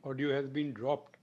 audio has been dropped.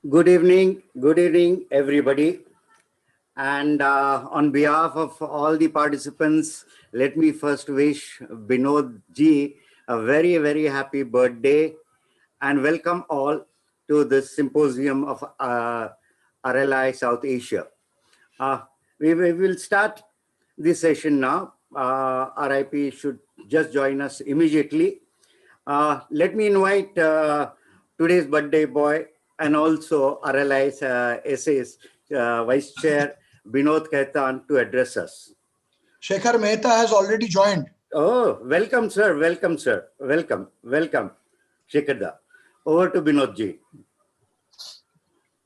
good evening, everybody. And on behalf of all the participants, let me first wish Binod ji a very, very happy birthday and welcome all to this symposium of RLI South Asia. Uh, we will start this session now. RIP should just join us immediately. Let me invite today's birthday boy and also RLI's essays Vice Chair Binod Khaitan to address us. Shekhar Mehta has already joined. Oh, welcome, sir. Welcome, sir. Welcome, Shekhar da. Over to Binod ji.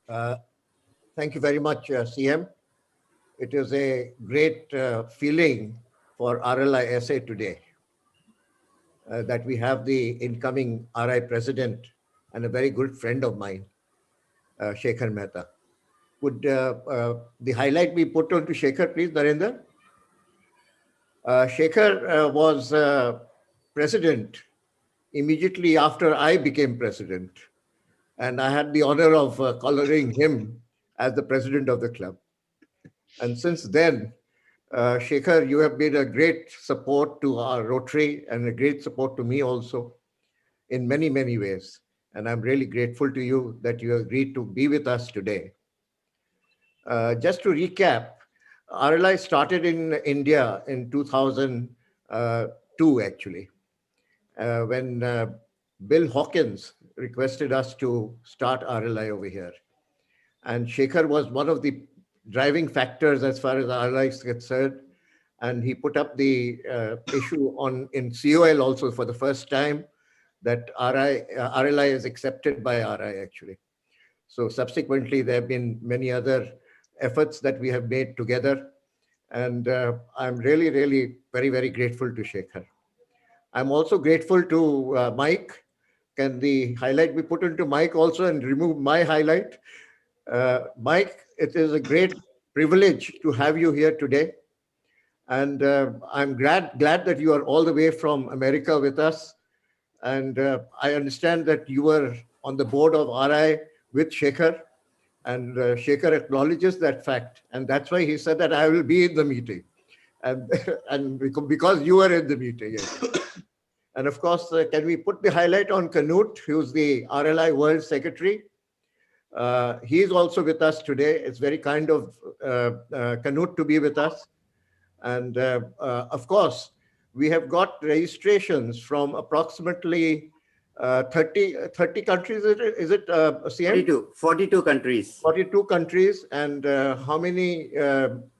Thank you very much, CM. It is a great feeling for RLI SA today that we have the incoming RI president and a very good friend of mine, Shekhar Mehta. Would the highlight be put on to Shekhar, please, Narendra? Shekhar was president immediately after I became president. And I had the honor of coloring him as the president of the club. And since then, Shekhar, you have been a great support to our Rotary and a great support to me also in many, many ways. And I'm really grateful to you that you agreed to be with us today. Just to recap, RLI started in India in 2002, actually, when Bill Hawkins requested us to start RLI over here. And Shekhar was one of the driving factors as far as RLI is concerned. And he put up the issue in COL also for the first time that RLI is accepted by RI actually. So subsequently, there have been many other efforts that we have made together. And I'm really, really very, very grateful to Shekhar. I'm also grateful to Mike. Can the highlight be put into Mike also and remove my highlight? Mike, it is a great privilege to have you here today. And I'm glad that you are all the way from America with us. And I understand that you were on the board of RI with Shekhar. And Shekhar acknowledges that fact. And that's why he said that I will be in the meeting. And because you were in the meeting. Yes. And of course, can we put the highlight on Canute, who's the RLI World Secretary? He is also with us today. It's very kind of Canute to be with us. And of course, we have got registrations from approximately 30 countries. Is it CM? 42 countries. 42 countries. And how many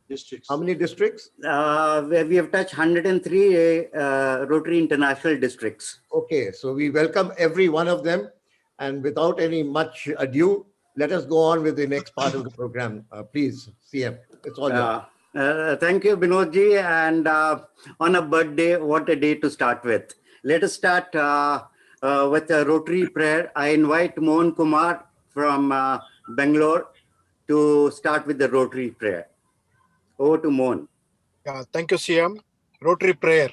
districts? How many districts? We have touched 103 Rotary International districts. Okay, so we welcome every one of them. And without any much ado, let us go on with the next part of the program. Please, CM, it's all yours. Thank you, Binod ji. And on a birthday, what a day to start with. Let us start with a Rotary prayer. I invite Mohan Kumar from Bangalore to start with the Rotary prayer. Over to Mohan. Thank you, CM. Rotary prayer.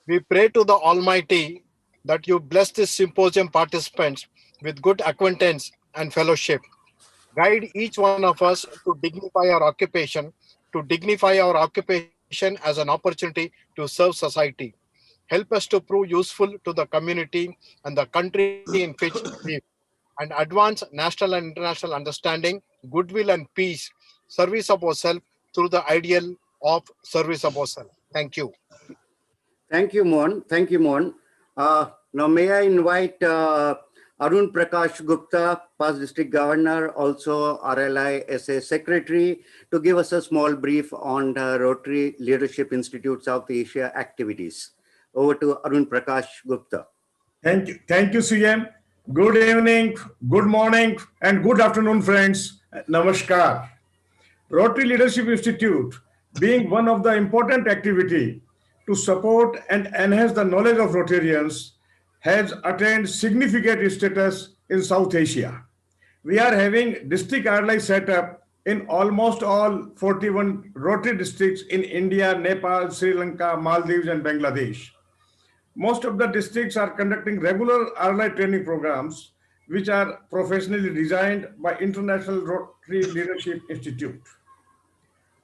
We pray to the Almighty that you bless this symposium participants with good acquaintance and fellowship. Guide each one of us to dignify our occupation as an opportunity to serve society. Help us to prove useful to the community and the country in which we live, and advance national and international understanding, goodwill and peace, service of ourselves through the ideal of service of ourselves. Thank you. Thank you, Mohan. Thank you, Mohan. Now, may I invite Arun Prakash Gupta, past district governor, also RLI SA secretary, to give us a small brief on the Rotary Leadership Institute South Asia activities. Over to Arun Prakash Gupta. Thank you, CM. Good evening, good morning, and good afternoon, friends. Namaskar. Rotary Leadership Institute, being one of the important activity to support and enhance the knowledge of Rotarians, has attained significant status in South Asia. We are having district RLI set up in almost all 41 Rotary districts in India, Nepal, Sri Lanka, Maldives, and Bangladesh. Most of the districts are conducting regular RLI training programs which are professionally designed by International Rotary Leadership Institute.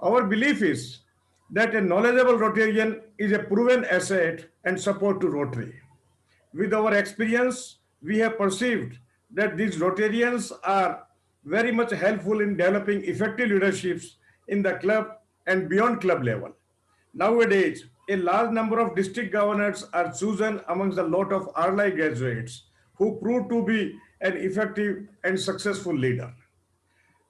Our belief is that a knowledgeable Rotarian is a proven asset and support to Rotary. With our experience, we have perceived that these Rotarians are very much helpful in developing effective leaderships in the club and beyond club level. Nowadays, a large number of district governors are chosen amongst a lot of RLI graduates who prove to be an effective and successful leader.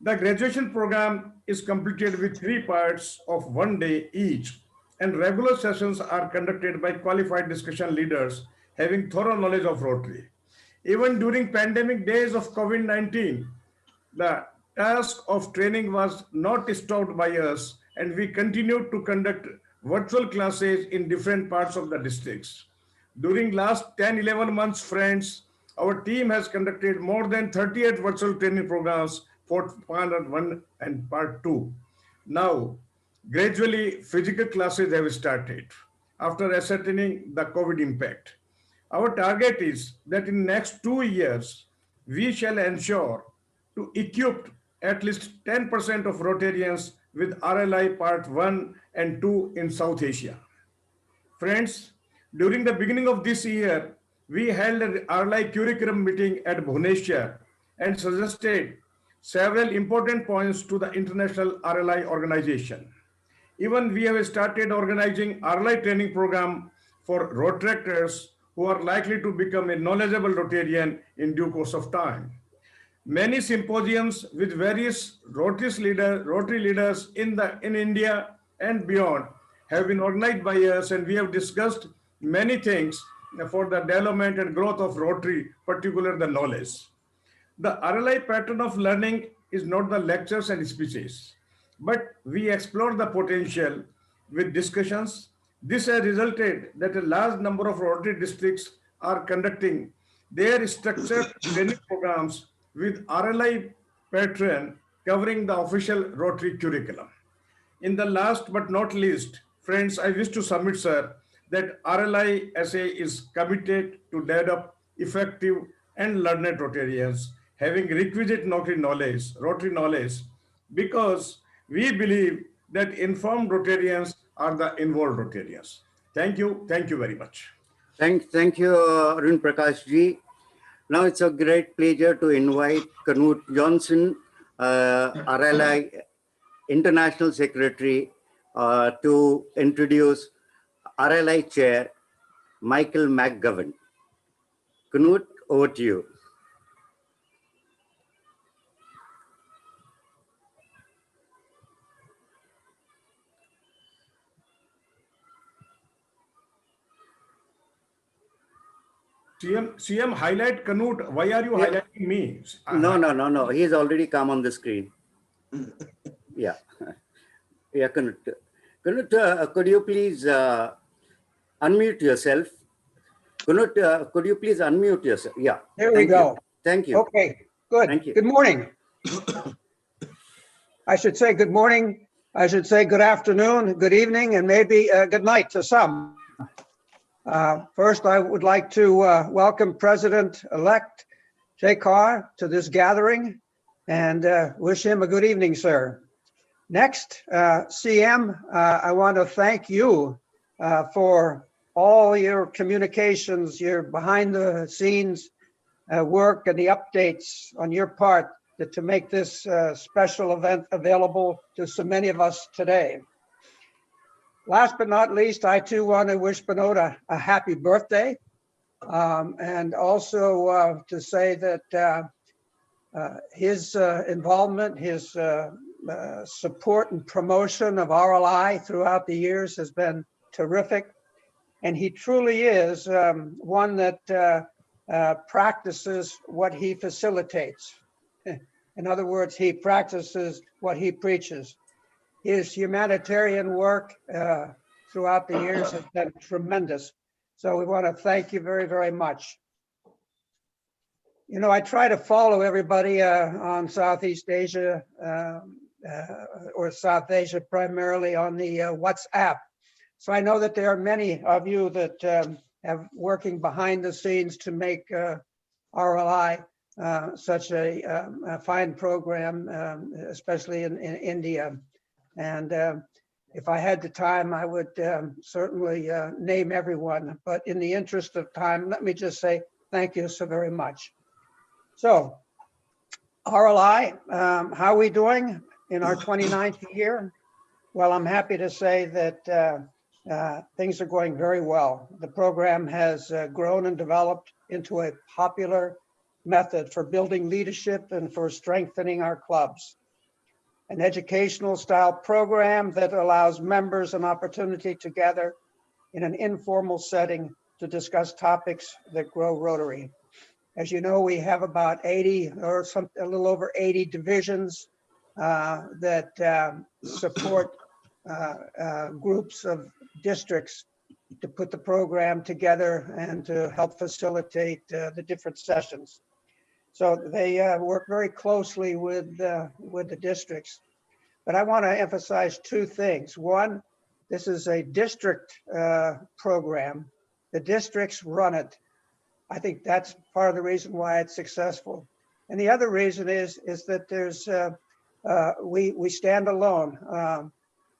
The graduation program is completed with 3 parts of 1 day each, and regular sessions are conducted by qualified discussion leaders having thorough knowledge of Rotary. Even during pandemic days of COVID-19, the task of training was not stopped by us, and we continued to conduct virtual classes in different parts of the districts. During last 10-11 months, friends, our team has conducted more than 38 virtual training programs for part 1 and part 2. Now, gradually, physical classes have started after ascertaining the COVID impact. Our target is that in next 2 years, we shall ensure to equip at least 10% of Rotarians with RLI Part 1 and 2 in South Asia. Friends, during the beginning of this year, we held an RLI curriculum meeting at Bhubaneswar and suggested several important points to the International RLI organization. Even we have started organizing RLI training program for Rotaractors who are likely to become a knowledgeable Rotarian in due course of time. Many symposiums with various Rotary leaders in India and beyond have been organized by us, and we have discussed many things for the development and growth of Rotary, particularly the knowledge. The RLI pattern of learning is not the lectures and speeches, but we explore the potential with discussions. This has resulted that a large number of Rotary districts are conducting their structured training programs with RLI pattern covering the official Rotary curriculum. In the last but not least, friends, I wish to submit, sir, that RLI SA is committed to develop effective and learned Rotarians having requisite Rotary knowledge, because we believe that informed Rotarians are the involved Rotarians. Thank you very much. Thank you, Arun Prakash ji. Now it's a great pleasure to invite Knut Johnson, RLI International Secretary, to introduce RLI Chair Michael McGovern. Knut, over to you. CM, highlight Knut. Why are you highlighting me? No. He's already come on the screen. Yeah, Knut. Knut, could you please unmute yourself? Knut, could you please unmute yourself? Yeah. There we go. Thank you. Okay, good. Thank you. Good morning. I should say good morning. I should say good afternoon, good evening, and maybe good night to some. First, I would like to welcome President-elect Shekhar to this gathering and wish him a good evening, sir. Next, CM, I want to thank you for all your communications, your behind the scenes work and the updates on your part to make this special event available to so many of us today. Last but not least, I too want to wish Binod a happy birthday, and also to say that his involvement, his support and promotion of RLI throughout the years has been terrific. And he truly is one that practices what he facilitates. In other words, he practices what he preaches. His humanitarian work throughout the years has been tremendous. So we want to thank you very, very much. You know, I try to follow everybody on Southeast Asia or South Asia primarily on the WhatsApp. So I know that there are many of you that have working behind the scenes to make RLI such a fine program, especially in India. And if I had the time, I would certainly name everyone. But in the interest of time, let me just say thank you so very much. So, RLI, how are we doing in our 29th year? Well, I'm happy to say that things are going very well. The program has grown and developed into a popular method for building leadership and for strengthening our clubs. An educational style program that allows members an opportunity to gather in an informal setting to discuss topics that grow Rotary. As you know, we have about 80 or a little over 80 divisions that support groups of districts to put the program together and to help facilitate the different sessions. So they work very closely with the districts. But I want to emphasize two things. One, this is a district program. The districts run it. I think that's part of the reason why it's successful. And the other reason is that there's we stand alone.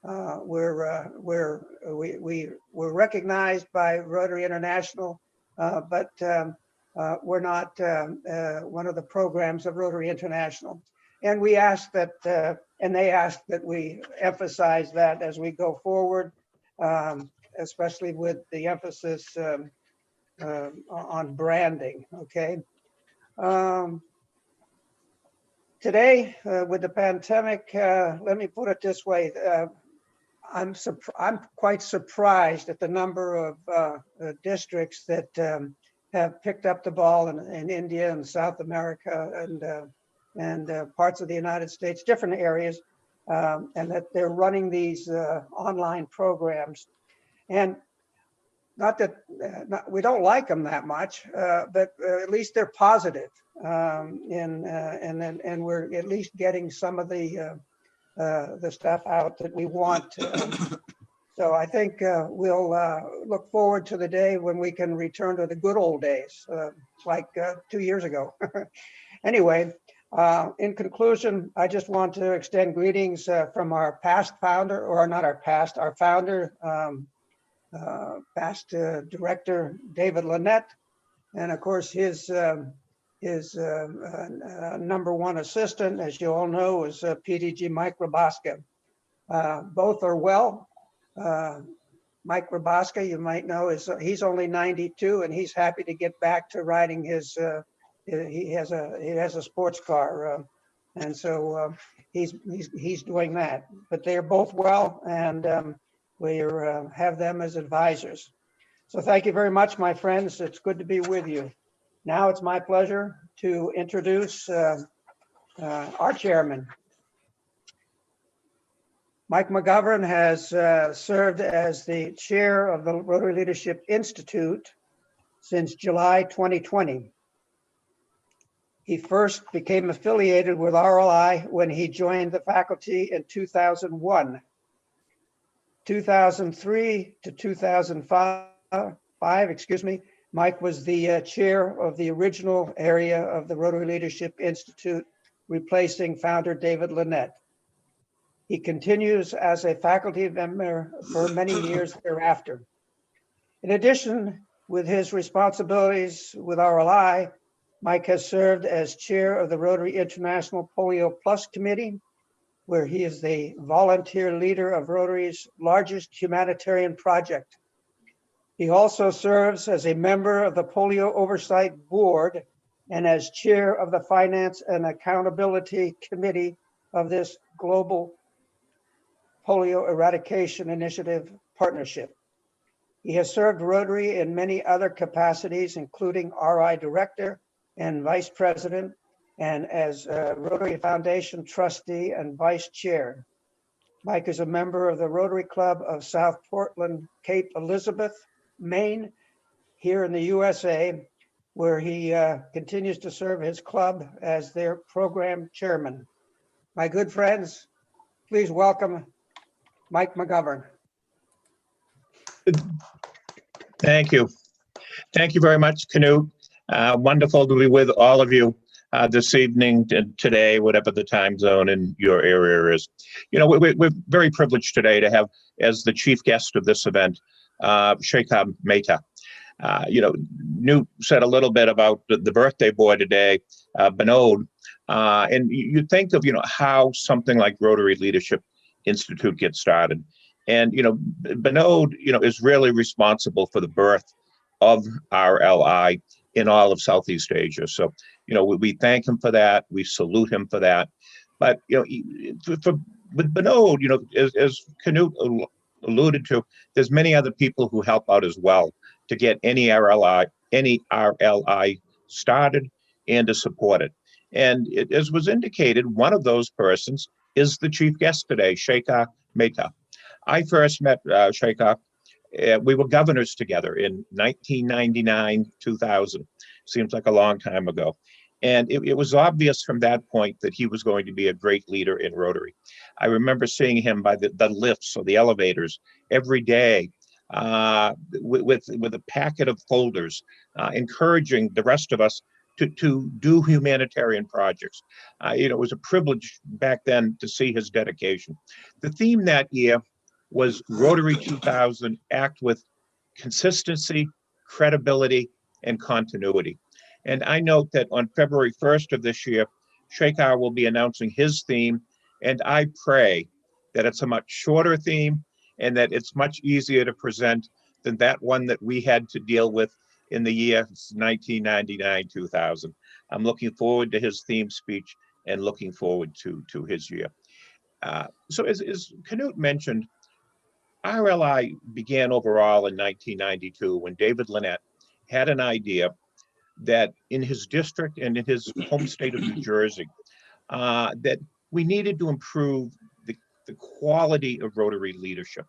We're recognized by Rotary International, but we're not one of the programs of Rotary International. And we ask that, and they ask that we emphasize that as we go forward, especially with the emphasis on branding. Okay. Today, with the pandemic, let me put it this way: I'm quite surprised at the number of districts that have picked up the ball in India and South America and parts of the United States, different areas, and that they're running these online programs. And not that we don't like them that much, but at least they're positive, and we're at least getting some of the stuff out that we want. So I think we'll look forward to the day when we can return to the good old days, like 2 years ago. Anyway, in conclusion, I just want to extend greetings from our past founder, or not our past, our founder, past director, David Lynette, and of course his number one assistant, as you all know, is PDG Mike Rabaska. Both are well. Mike Rabaska, you might know, he's only 92, and he's happy to get back to riding his. He has a sports car, and so he's doing that. But they are both well, and we have them as advisors. So thank you very much, my friends. It's good to be with you. Now it's my pleasure to introduce our chairman. Mike McGovern has served as the chair of the Rotary Leadership Institute since July 2020. He first became affiliated with RLI when he joined the faculty in 2001. 2003 to 2005, Mike was the chair of the original area of the Rotary Leadership Institute, replacing founder David Lynette. He continues as a faculty member for many years thereafter. In addition, with his responsibilities with RLI, Mike has served as chair of the Rotary International Polio Plus Committee, where he is the volunteer leader of Rotary's largest humanitarian project. He also serves as a member of the Polio Oversight Board and as chair of the Finance and Accountability Committee of this global Polio Eradication Initiative partnership. He has served Rotary in many other capacities, including RI Director and Vice President, and as Rotary Foundation Trustee and Vice Chair. Mike is a member of the Rotary Club of South Portland, Cape Elizabeth, Maine, here in the USA, where he continues to serve his club as their program chairman. My good friends, please welcome Mike McGovern. Thank you. Thank you very much, Knut. Wonderful to be with all of you. this evening, today, whatever the time zone in your area is. You know, we're very privileged today to have as the chief guest of this event, Shekhar Mehta. You know, Newt said a little bit about the birthday boy today, Binod, and you think of, you know, how something like Rotary Leadership Institute gets started. And, you know, Binod, you know, is really responsible for the birth of RLI in all of Southeast Asia. So, you know, we thank him for that. We salute him for that. But, you know, with Binod, you know, as Knut alluded to, there's many other people who help out as well to get any RLI started and to support it. And as was indicated, one of those persons is the chief guest today, Shekhar Mehta. I first met Shekhar. We were governors together in 1999, 2000. Seems like a long time ago. And it was obvious from that point that he was going to be a great leader in Rotary. I remember seeing him by the lifts or the elevators every day with a packet of folders, encouraging the rest of us to do humanitarian projects. You know, it was a privilege back then to see his dedication. The theme that year was Rotary 2000, act with consistency, credibility, and continuity. And I note that on February 1st of this year, Shekhar will be announcing his theme, and I pray that it's a much shorter theme and that it's much easier to present than that one that we had to deal with in the year 1999, 2000. I'm looking forward to his theme speech and looking forward to his year. So as Knut mentioned, RLI began overall in 1992 when David Lynette had an idea that in his district and in his home state of New Jersey, that we needed to improve the quality of Rotary leadership,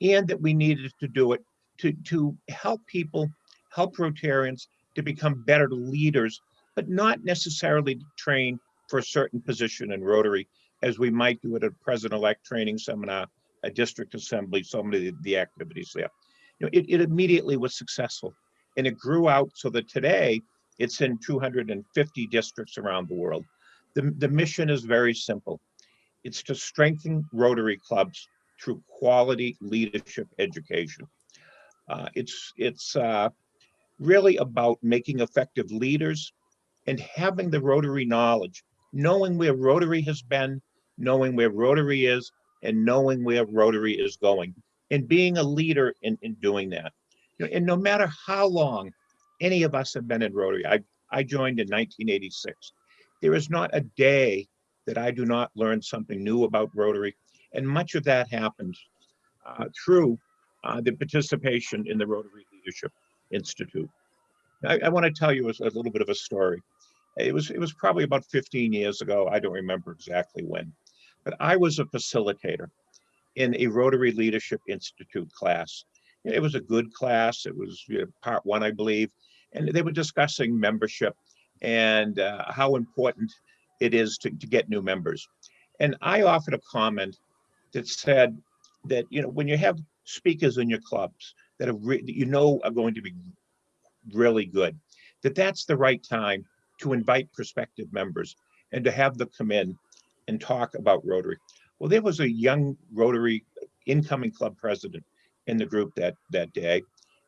and that we needed to do it to help people, help Rotarians to become better leaders, but not necessarily to train for a certain position in Rotary, as we might do at a president-elect training seminar, a district assembly, so many of the activities there. You know, it immediately was successful, and it grew out so that today it's in 250 districts around the world. The mission is very simple. It's to strengthen Rotary clubs through quality leadership education. It's really about making effective leaders and having the Rotary knowledge, knowing where Rotary has been, knowing where Rotary is, and knowing where Rotary is going, and being a leader in doing that. You know, and no matter how long any of us have been in Rotary, I joined in 1986. There is not a day that I do not learn something new about Rotary, and much of that happened through the participation in the Rotary Leadership Institute. I want to tell you a little bit of a story. It was probably about 15 years ago. I don't remember exactly when, but I was a facilitator in a Rotary Leadership Institute class. It was a good class. It was part one, I believe, and they were discussing membership and how important it is to get new members. And I offered a comment that said that, you know, when you have speakers in your clubs that are are going to be really good, that's the right time to invite prospective members and to have them come in and talk about Rotary. Well, there was a young Rotary incoming club president in the group that day.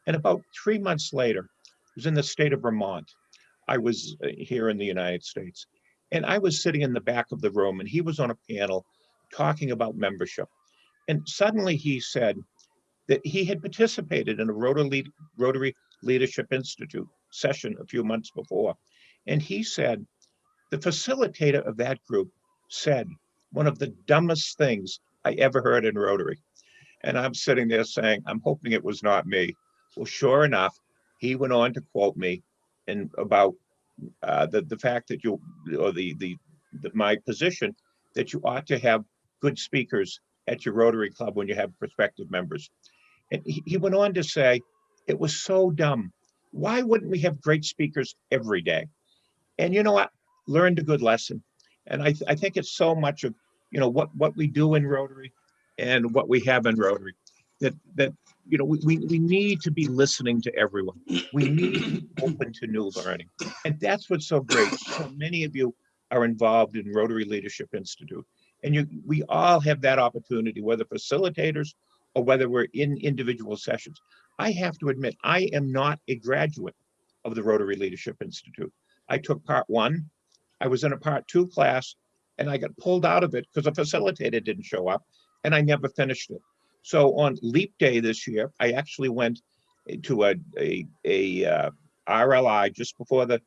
And about 3 months later, it was in the state of Vermont. I was here in the United States. And I was sitting in the back of the room, and he was on a panel talking about membership. And suddenly he said that he had participated in a Rotary Leadership Institute session a few months before. And he said, the facilitator of that group said one of the dumbest things I ever heard in Rotary. And I'm sitting there saying, I'm hoping it was not me. Well, sure enough, he went on to quote me and about the fact that my position that you ought to have good speakers at your Rotary Club when you have prospective members. And he went on to say, it was so dumb. Why wouldn't we have great speakers every day? And you know what? Learned a good lesson. And I think it's so much of, you know, what we do in Rotary and what we have in Rotary that we need to be listening to everyone. We need to be open to new learning. And that's what's so great. So many of you are involved in Rotary Leadership Institute. And we all have that opportunity, whether facilitators or whether we're in individual sessions. I have to admit, I am not a graduate of the Rotary Leadership Institute. I took part 1. I was in a part 2 class, and I got pulled out of it because a facilitator didn't show up, and I never finished it. So on Leap Day this year, I actually went to a RLI just before the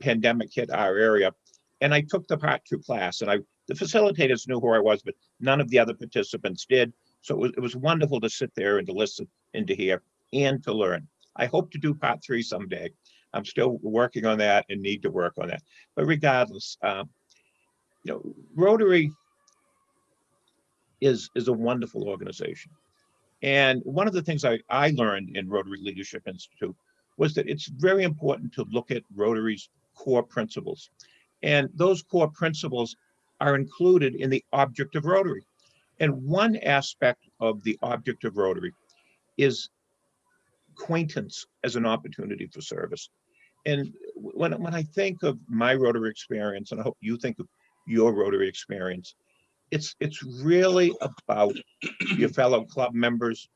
pandemic hit our area, and I took the part 2 class. And the facilitators knew who I was, but none of the other participants did. So it was wonderful to sit there and to listen and to hear and to learn. I hope to do part 3 someday. I'm still working on that and need to work on that. But regardless, Rotary is a wonderful organization. And one of the things I learned in Rotary Leadership Institute was that it's very important to look at Rotary's core principles. And those core principles are included in the object of Rotary. And one aspect of the object of Rotary is acquaintance as an opportunity for service. And when I think of my Rotary experience, and I hope you think of your Rotary experience, it's really about your fellow club members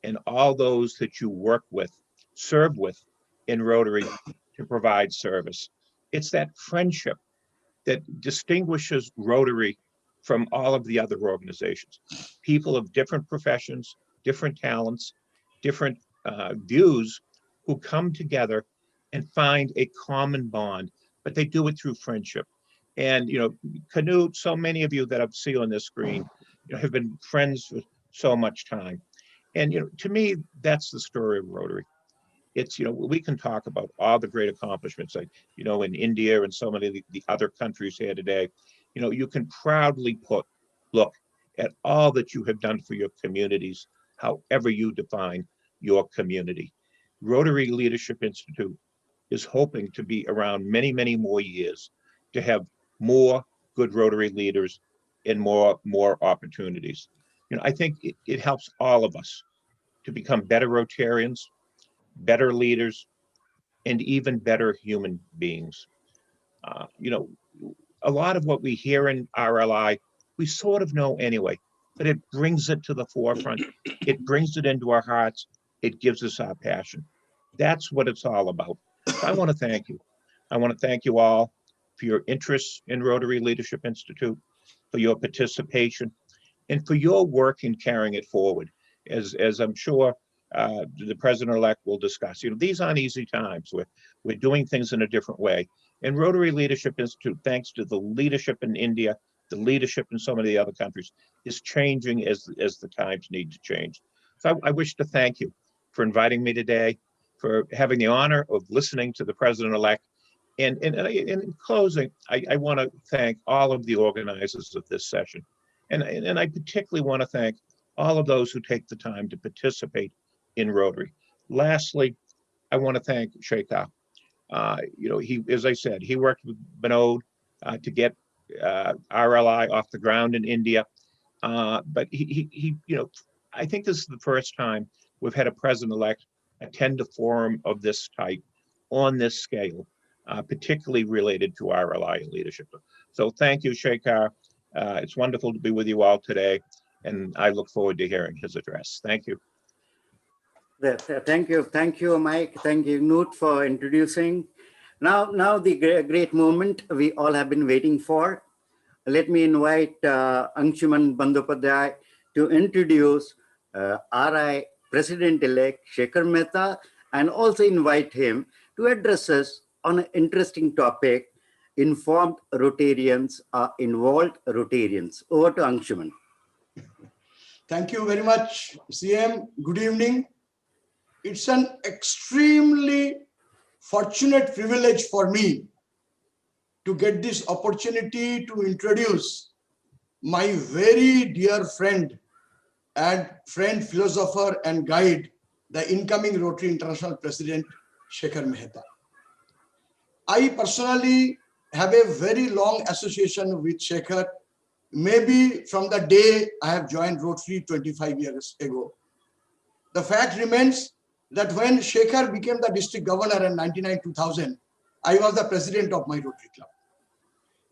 and all those that you work with, serve with in Rotary to provide service. It's that friendship that distinguishes Rotary from all of the other organizations. People of different professions, different talents, different views who come together and find a common bond, but they do it through friendship. And, Canute, so many of you that I've seen on this screen, have been friends for so much time. And, to me, that's the story of Rotary. It's, we can talk about all the great accomplishments, like, in India and so many of the other countries here today. You can proudly look at all that you have done for your communities, however you define your community. Rotary Leadership Institute is hoping to be around many, many more years to have more good Rotary leaders and more opportunities. I think it helps all of us to become better Rotarians, better leaders, and even better human beings. A lot of what we hear in RLI, we sort of know anyway, but it brings it to the forefront. It brings it into our hearts. It gives us our passion. That's what it's all about. So I want to thank you. I want to thank you all for your interest in Rotary Leadership Institute, for your participation, and for your work in carrying it forward. As I'm sure the president-elect will discuss, these aren't easy times. We're doing things in a different way. And Rotary Leadership Institute, thanks to the leadership in India, the leadership in so many other countries, is changing as the times need to change. So I wish to thank you for inviting me today, for having the honor of listening to the president-elect. And in closing, I want to thank all of the organizers of this session. And I particularly want to thank all of those who take the time to participate in Rotary. Lastly, I want to thank Shekhar. He, as I said, he worked with Binod to get RLI off the ground in India. But he I think this is the first time we've had a president-elect attend a forum of this type on this scale, particularly related to RLI and leadership. So thank you, Shekhar. It's wonderful to be with you all today, and I look forward to hearing his address. Thank you. Thank you, Mike. Thank you, Knut, for introducing. Now the great moment we all have been waiting for. Let me invite Anshuman Bandyopadhyay to introduce RI President-elect Shekhar Mehta, and also invite him to address us on an interesting topic: informed Rotarians are involved Rotarians. Over to Anshuman. Thank you very much, CM. Good evening. It's an extremely fortunate privilege for me to get this opportunity to introduce my very dear friend and philosopher and guide, the incoming Rotary International President, Shekhar Mehta. I personally have a very long association with Shekhar, maybe from the day I have joined Rotary 25 years ago. the fact remains that when Shekhar became the district governor in 99-2000, I was the president of my Rotary Club.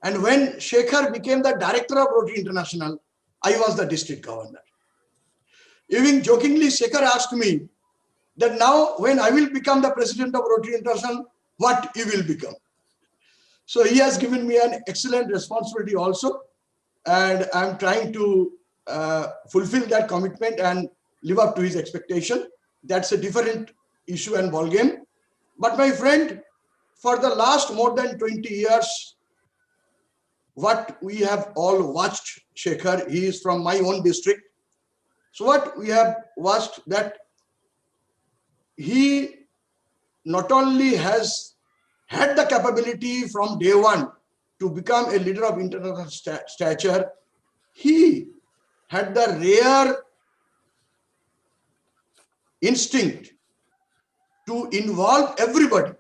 And when Shekhar became the director of Rotary International, I was the district governor. Even jokingly, Shekhar asked me that now when I will become the president of Rotary International, what you will become? So he has given me an excellent responsibility also, and I'm trying to fulfill that commitment and live up to his expectation. That's a different issue and ballgame. But my friend, for the last more than 20 years, what we have all watched Shekhar, he is from my own district. So what we have watched that he not only has had the capability from day one to become a leader of international stature, he had the rare instinct to involve everybody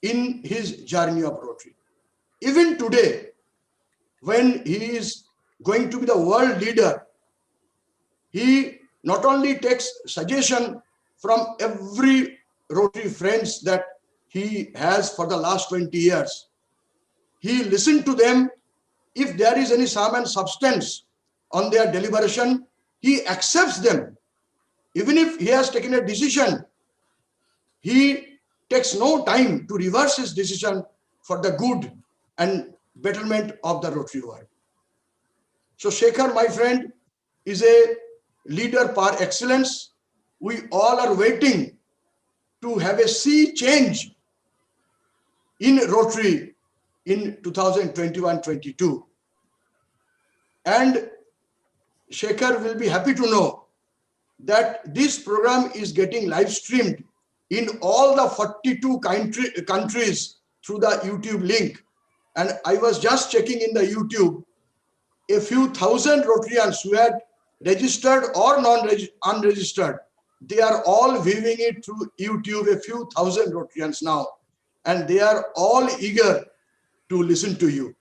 in his journey of Rotary. Even today, when he is going to be the world leader, he not only takes suggestion from every Rotary friends that he has for the last 20 years. He listened to them. If there is any sum and substance on their deliberation, he accepts them. Even if he has taken a decision, he takes no time to reverse his decision for the good and betterment of the Rotary world. So Shekhar, my friend, is a leader par excellence. We all are waiting to have a sea change in Rotary in 2021-22. And Shekhar will be happy to know that this program is getting live streamed in all the 42 countries through the YouTube link. And I was just checking in the YouTube, a few thousand Rotarians who had registered or unregistered, they are all viewing it through YouTube, a few thousand Rotarians now, and they are all eager to listen to you.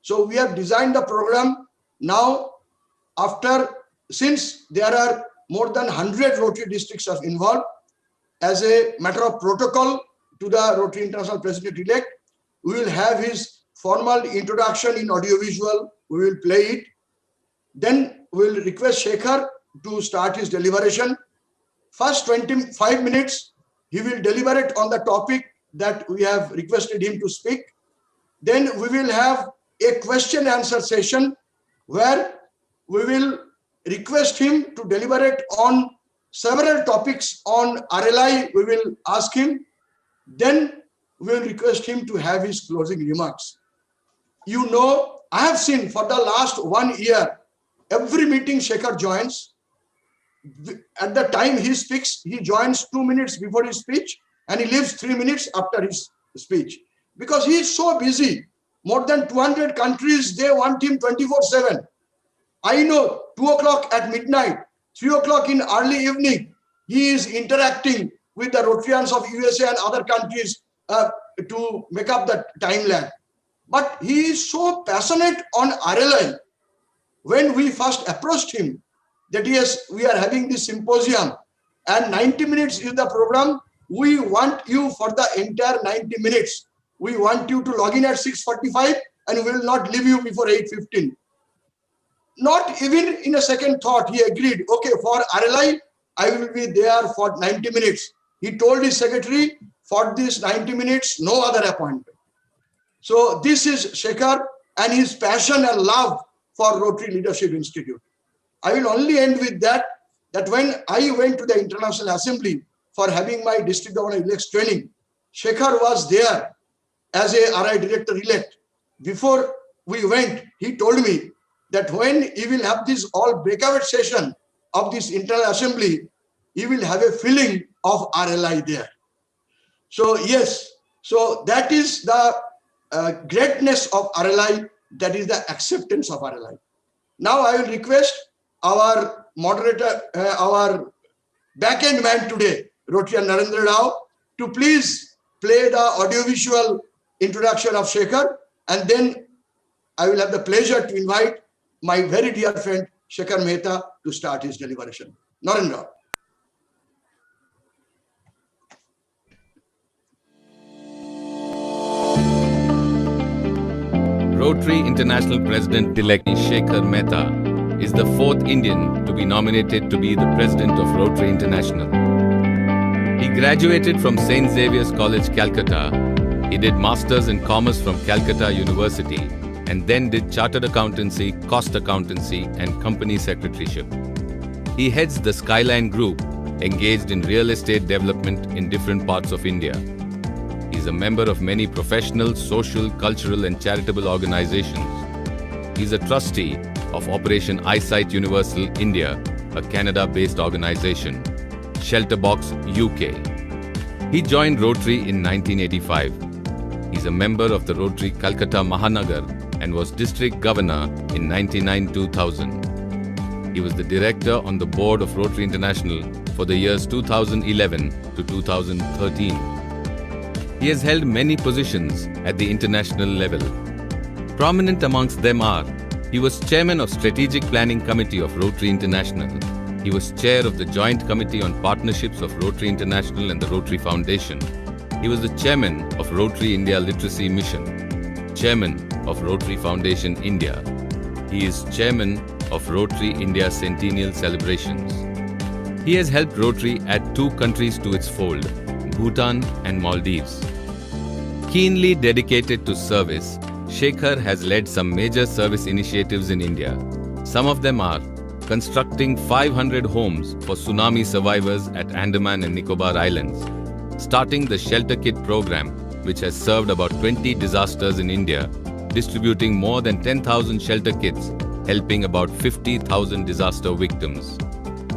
So we have designed the program now since there are more than 100 Rotary districts are involved, as a matter of protocol to the Rotary International President-elect, we will have his formal introduction in audiovisual, we will play it. Then we will request Shekhar to start his deliberation. First 25 minutes, he will deliberate on the topic that we have requested him to speak. Then we will have a question answer session where we will request him to deliberate on several topics on RLI. We will ask him. Then we will request him to have his closing remarks. You know, I have seen for the last 1 year, every meeting Shekhar joins. At the time he speaks, he joins 2 minutes before his speech and he leaves 3 minutes after his speech. Because he is so busy. More than 200 countries, they want him 24/7. I know 2 o'clock at midnight, 3 o'clock in early evening, he is interacting with the Rotarians of USA and other countries to make up the timeline. But he is so passionate on RLI. When we first approached him, that yes, we are having this symposium and 90 minutes is the program, we want you for the entire 90 minutes. We want you to log in at 6:45 and we will not leave you before 8:15. Not even in a second thought, he agreed, okay, for RLI, I will be there for 90 minutes. He told his secretary, for this 90 minutes, no other appointment. So this is Shekhar and his passion and love for Rotary Leadership Institute. I will only end with that when I went to the International Assembly for having my district governor elects training, Shekhar was there as a RI director-elect. Before we went, he told me that when he will have this all breakout session of this internal assembly, he will have a feeling of RLI there. So yes, so that is the greatness of RLI, that is the acceptance of RLI. Now I will request our moderator, our back-end man today, Rotary Narendra Rao, to please play the audiovisual introduction of Shekhar, and then I will have the pleasure to invite my very dear friend Shekhar Mehta to start his deliberation. Narendra. Rotary International President-elect Shekhar Mehta is the fourth Indian to be nominated to be the President of Rotary International. He graduated from St. Xavier's College, Calcutta. He did Masters in Commerce from Calcutta University and then did Chartered Accountancy, Cost Accountancy and Company Secretaryship. He heads the Skyline Group, engaged in real estate development in different parts of India. He is a member of many professional, social, cultural and charitable organizations. He is a trustee of Operation Eyesight Universal India, a Canada-based organization, Shelterbox UK. He joined Rotary in 1985. He is a member of the Rotary Calcutta Mahanagar and was District Governor in 1999-2000. He was the Director on the Board of Rotary International for the years 2011 to 2013. He has held many positions at the international level. Prominent amongst them are: he was Chairman of Strategic Planning Committee of Rotary International. He was Chair of the Joint Committee on Partnerships of Rotary International and the Rotary Foundation. He was the Chairman of Rotary India Literacy Mission, Chairman of Rotary Foundation India. He is Chairman of Rotary India Centennial Celebrations. He has helped Rotary add 2 countries to its fold, Bhutan and Maldives. Keenly dedicated to service, Shekhar has led some major service initiatives in India. Some of them are constructing 500 homes for tsunami survivors at Andaman and Nicobar Islands, starting the Shelter Kit program, which has served about 20 disasters in India, distributing more than 10,000 shelter kits, helping about 50,000 disaster victims.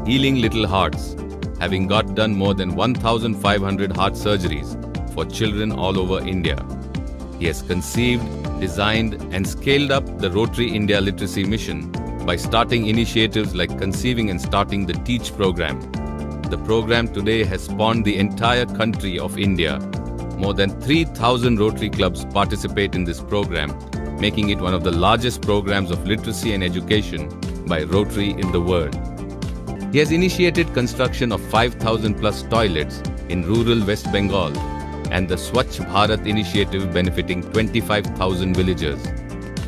Healing Little Hearts, having got done more than 1,500 heart surgeries for children all over India. He has conceived, designed and scaled up the Rotary India Literacy Mission by starting initiatives like conceiving and starting the TEACH program. The program today has spawned the entire country of India. More than 3,000 Rotary clubs participate in this program, making it one of the largest programs of literacy and education by Rotary in the world. He has initiated construction of 5,000 plus toilets in rural West Bengal and the Swachh Bharat initiative benefiting 25,000 villagers.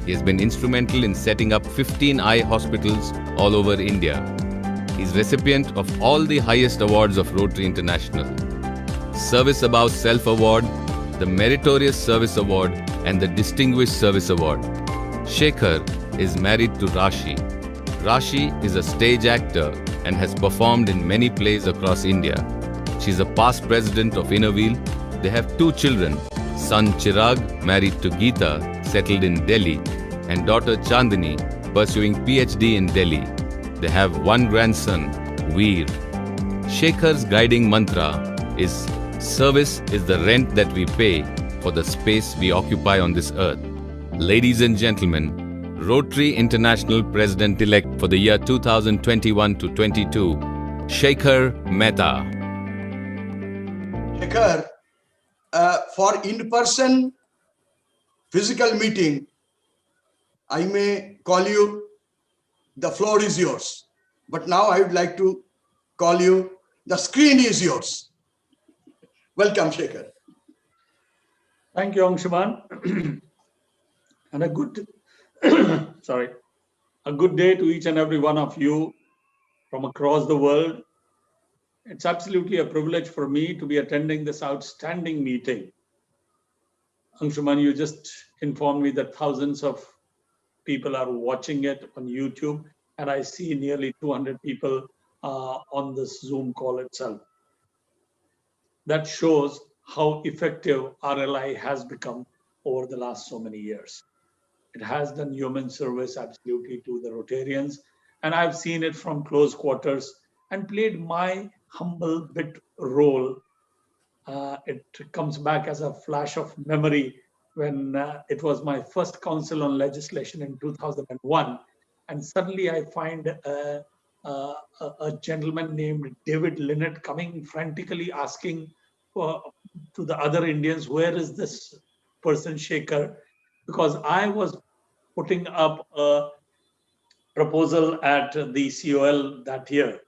He has been instrumental in setting up 15 eye hospitals all over India. He is recipient of all the highest awards of Rotary International: Service Above Self Award, the Meritorious Service Award and the Distinguished Service Award. Shekhar is married to Rashi. Rashi is a stage actor and has performed in many plays across India. She is a past president of Innerwheel. They have 2 children, son Chirag, married to Geeta, settled in Delhi, and daughter Chandini, pursuing PhD in Delhi. They have 1 grandson, Veer. Shekhar's guiding mantra is, "Service is the rent that we pay for the space we occupy on this earth." Ladies and gentlemen, Rotary International President-elect for the year 2021 to 22, Shekhar Mehta. Shekhar, for in-person physical meeting, I may call you, the floor is yours. But now I would like to call you, the screen is yours. Welcome, Shekhar. Thank you, Angshuman. And a good, a good day to each and every one of you from across the world. It's absolutely a privilege for me to be attending this outstanding meeting. Angshuman, you just informed me that thousands of people are watching it on YouTube, and I see nearly 200 people on this Zoom call itself. That shows how effective RLI has become over the last so many years. It has done human service absolutely to the Rotarians, and I've seen it from close quarters and played my humble bit role. It comes back as a flash of memory when it was my first council on legislation in 2001, and suddenly I find a gentleman named David Linnett coming frantically asking to the other Indians, where is this person Shekhar? Because I was putting up a proposal at the COL that year.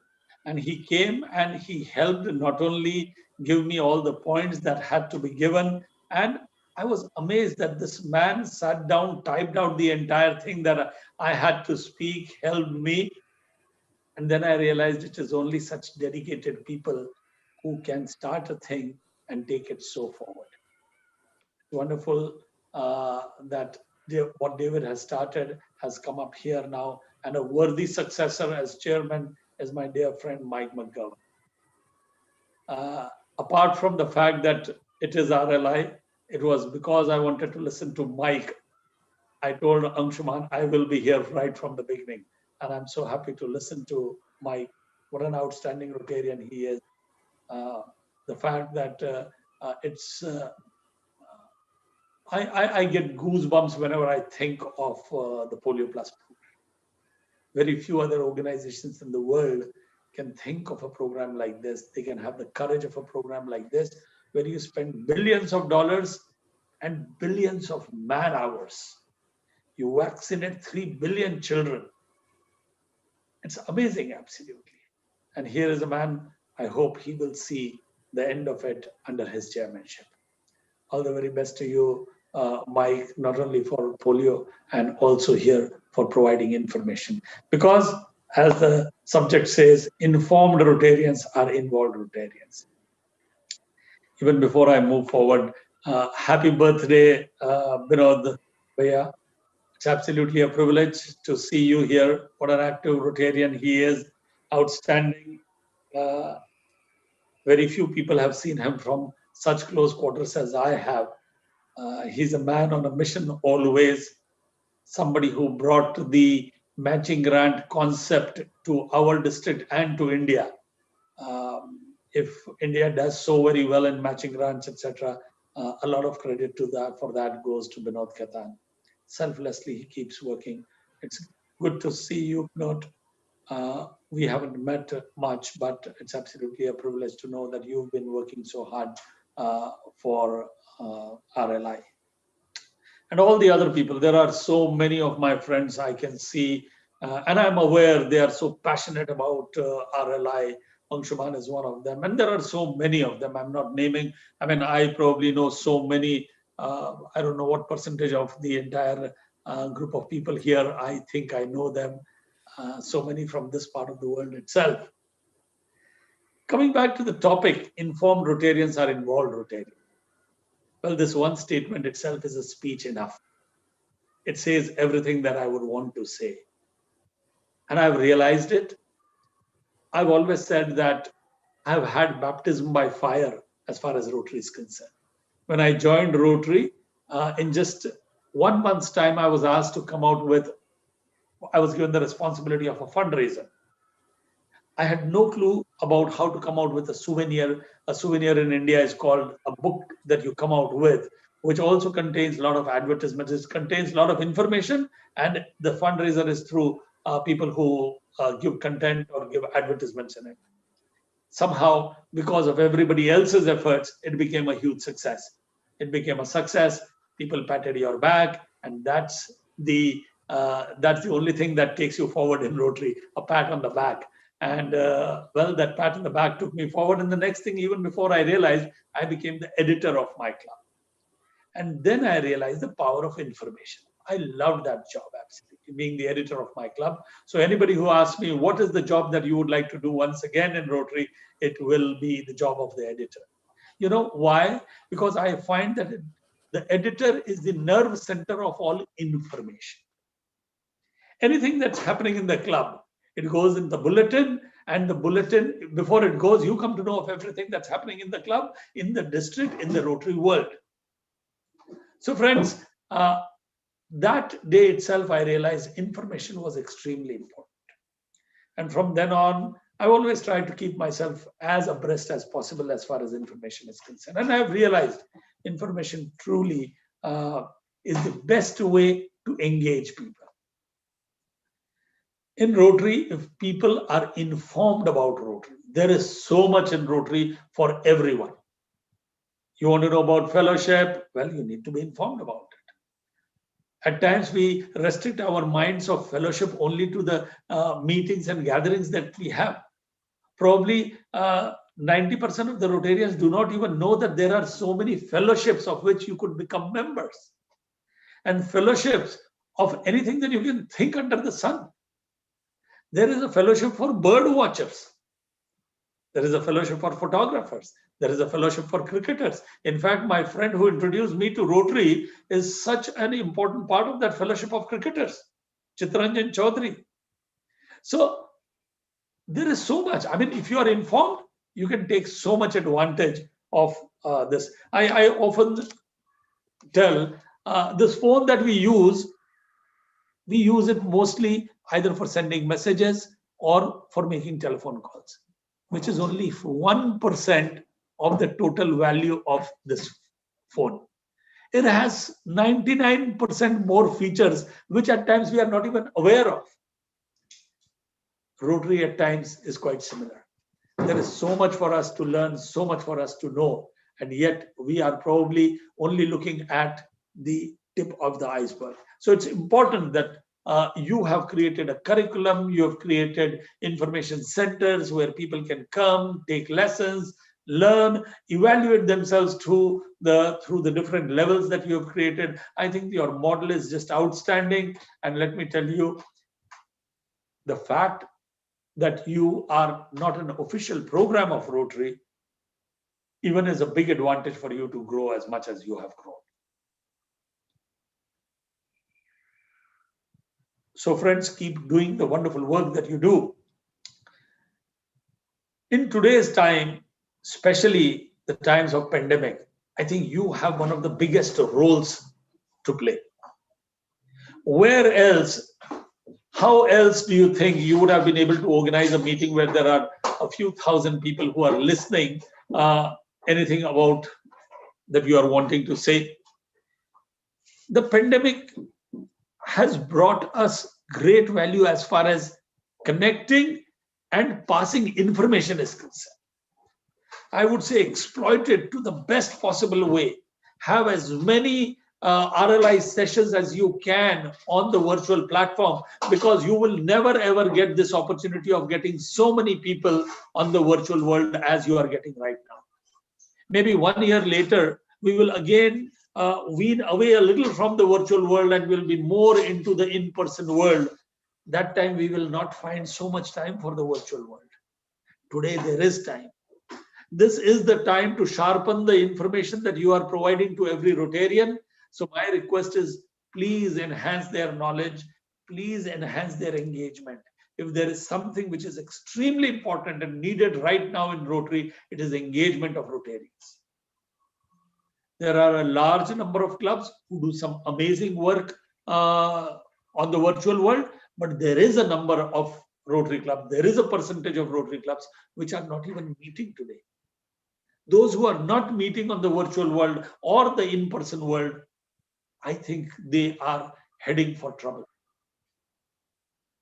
And he came and he helped not only give me all the points that had to be given and I was amazed that this man sat down, typed out the entire thing that I had to speak, helped me. And then I realized it is only such dedicated people who can start a thing and take it so forward. Wonderful that what David has started has come up here now, and a worthy successor as chairman is my dear friend Mike McGovern. Apart from the fact that it is RLI, it was because I wanted to listen to Mike. I told Anshuman I will be here right from the beginning, and I'm so happy to listen to Mike. What an outstanding Rotarian he is. The fact that I get goosebumps whenever I think of the Polio Plus program. Very few other organizations in the world can think of a program like this. They can have the courage of a program like this, where you spend billions of dollars and billions of man hours. You vaccinate 3 billion children. It's amazing, absolutely. And here is a man, I hope he will see the end of it under his chairmanship. All the very best to you, Mike, not only for polio and also here for providing information. Because as the subject says, informed Rotarians are involved Rotarians. Even before I move forward, happy birthday, Binod Bhaiya. It's absolutely a privilege to see you here. What an active Rotarian he is, outstanding. Very few people have seen him from such close quarters as I have. He's a man on a mission always, somebody who brought the matching grant concept to our district and to India. If India does so very well in matching grants, etc., a lot of credit to that for that goes to Binod Khaitan. Selflessly, he keeps working. It's good to see you, Binod. We haven't met much, but it's absolutely a privilege to know that you've been working so hard for RLI. And all the other people, there are so many of my friends I can see, and I'm aware they are so passionate about RLI. Anshuman is one of them, and there are so many of them. I'm not naming. I mean, I probably know so many. I don't know what percentage of the entire group of people here. I think I know them. So many from this part of the world itself. Coming back to the topic, informed Rotarians are involved Rotarians. Well, this one statement itself is a speech enough. It says everything that I would want to say. And I've realized it. I've always said that I've had baptism by fire as far as Rotary is concerned. When I joined Rotary, in just 1 month's time, I was asked to come out with, I was given the responsibility of a fundraiser. I had no clue about how to come out with a souvenir. A souvenir in India is called a book that you come out with, which also contains a lot of advertisements. It contains a lot of information, and the fundraiser is through people who give content or give advertisements in it. Somehow, because of everybody else's efforts, it became a huge success. It became a success. People patted your back, and that's the only thing that takes you forward in Rotary, a pat on the back. And well, that pat on the back took me forward. And the next thing, even before I realized, I became the editor of my club. And then I realized the power of information. I loved that job, absolutely, being the editor of my club. So anybody who asks me, what is the job that you would like to do once again in Rotary, it will be the job of the editor. You know why? Because I find that the editor is the nerve center of all information. Anything that's happening in the club, it goes in the bulletin, and the bulletin, before it goes, you come to know of everything that's happening in the club, in the district, in the Rotary world. So friends, that day itself, I realized information was extremely important. And from then on, I always tried to keep myself as abreast as possible as far as information is concerned. And I've realized information truly is the best way to engage people. In Rotary, if people are informed about Rotary, there is so much in Rotary for everyone. You want to know about fellowship? Well, you need to be informed about it. At times, we restrict our minds of fellowship only to the meetings and gatherings that we have. Probably 90% of the Rotarians do not even know that there are so many fellowships of which you could become members. And fellowships of anything that you can think under the sun. There is a fellowship for bird watchers. There is a fellowship for photographers. There is a fellowship for cricketers. In fact, my friend who introduced me to Rotary is such an important part of that fellowship of cricketers, Chittaranjan Chaudhary. So there is so much. I mean, if you are informed, you can take so much advantage of this. I often tell this phone that we use it mostly either for sending messages or for making telephone calls, which is only 1% of the total value of this phone. It has 99% more features, which at times we are not even aware of. Rotary at times is quite similar. There is so much for us to learn, so much for us to know, and yet we are probably only looking at the tip of the iceberg. So it's important that you have created a curriculum, you have created information centers where people can come, take lessons, learn, evaluate themselves through the different levels that you have created. I think your model is just outstanding. And let me tell you, the fact that you are not an official program of Rotary even is a big advantage for you to grow as much as you have grown. So friends, keep doing the wonderful work that you do. In today's time, especially the times of pandemic, I think you have one of the biggest roles to play. Where else, how else do you think you would have been able to organize a meeting where there are a few thousand people who are listening, anything about that you are wanting to say? The pandemic has brought us great value as far as connecting and passing information is concerned. I would say exploit it to the best possible way. Have as many RLI sessions as you can on the virtual platform, because you will never ever get this opportunity of getting so many people on the virtual world as you are getting right now. Maybe 1 year later, we will again wean away a little from the virtual world and will be more into the in-person world. That time we will not find so much time for the virtual world. Today there is time. This is the time to sharpen the information that you are providing to every Rotarian. So my request is, please enhance their knowledge, please enhance their engagement. If there is something which is extremely important and needed right now in Rotary, it is engagement of Rotarians. There are a large number of clubs who do some amazing work on the virtual world, but there is a number of Rotary clubs, there is a percentage of Rotary clubs which are not even meeting today. Those who are not meeting on the virtual world or the in-person world, I think they are heading for trouble.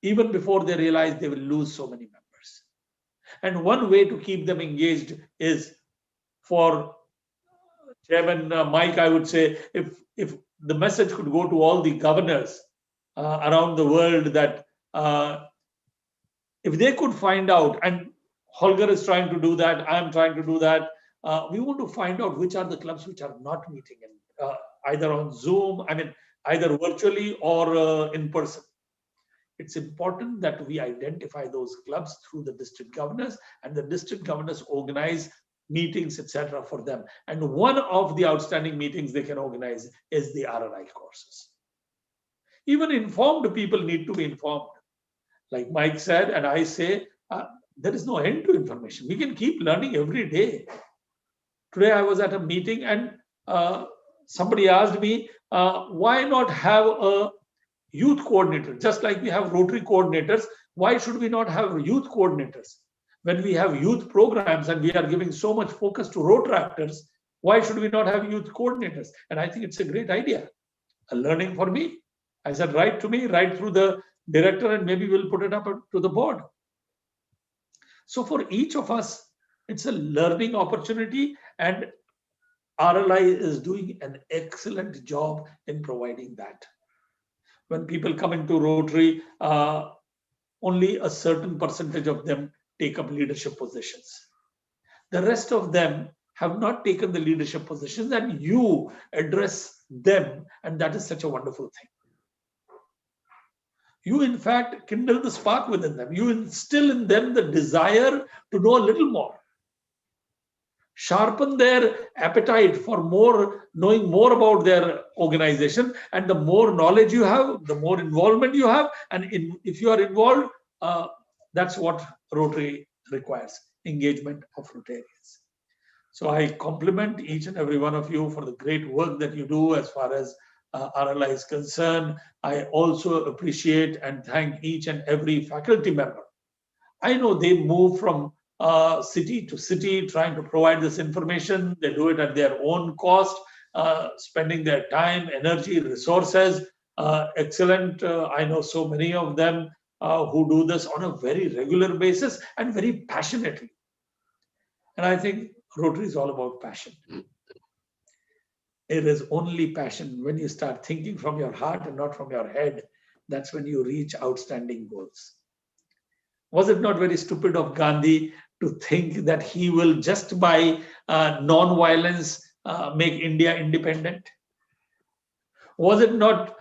Even before they realize they will lose so many members. And one way to keep them engaged is for Chairman Mike, I would say, if the message could go to all the governors around the world that if they could find out, and Holger is trying to do that, I'm trying to do that, we want to find out which are the clubs which are not meeting in, either on Zoom, I mean, either virtually or in person. It's important that we identify those clubs through the district governors, and the district governors organize meetings, etc. for them. And one of the outstanding meetings they can organize is the RLI courses. Even informed people need to be informed. Like Mike said, and I say, there is no end to information. We can keep learning every day. Today I was at a meeting and somebody asked me, why not have a youth coordinator? Just like we have Rotary coordinators, why should we not have youth coordinators? When we have youth programs and we are giving so much focus to Rotaractors, why should we not have youth coordinators? And I think it's a great idea, a learning for me. I said, write to me, write through the director, and maybe we'll put it up to the board. So for each of us, it's a learning opportunity, and RLI is doing an excellent job in providing that. When people come into Rotary, only a certain percentage of them take up leadership positions. The rest of them have not taken the leadership positions, and you address them, and that is such a wonderful thing. You, in fact, kindle the spark within them. You instill in them the desire to know a little more. Sharpen their appetite for more, knowing more about their organization. And the more knowledge you have, the more involvement you have. And if you are involved, that's what Rotary requires, engagement of Rotarians. So I compliment each and every one of you for the great work that you do as far as RLI is concerned. I also appreciate and thank each and every faculty member. I know they move from city to city trying to provide this information. They do it at their own cost, spending their time, energy, resources. Excellent. I know so many of them who do this on a very regular basis and very passionately. And I think Rotary is all about passion. It is only passion. When you start thinking from your heart and not from your head, that's when you reach outstanding goals. Was it not very stupid of Gandhi to think that he will just by non-violence make India independent? Was it not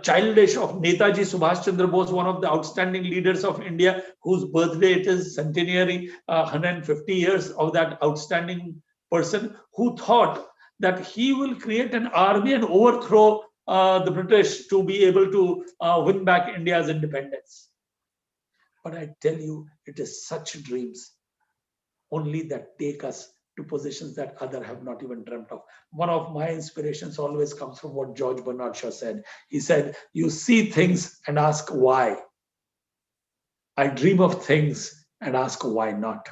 childish of Netaji Subhash Chandra Bose, one of the outstanding leaders of India, whose birthday it is centenary, 150 years of that outstanding person, who thought that he will create an army and overthrow the British to be able to win back India's independence? But I tell you, it is such dreams only that take us to positions that others have not even dreamt of. One of my inspirations always comes from what George Bernard Shaw said. He said, you see things and ask why. I dream of things and ask why not.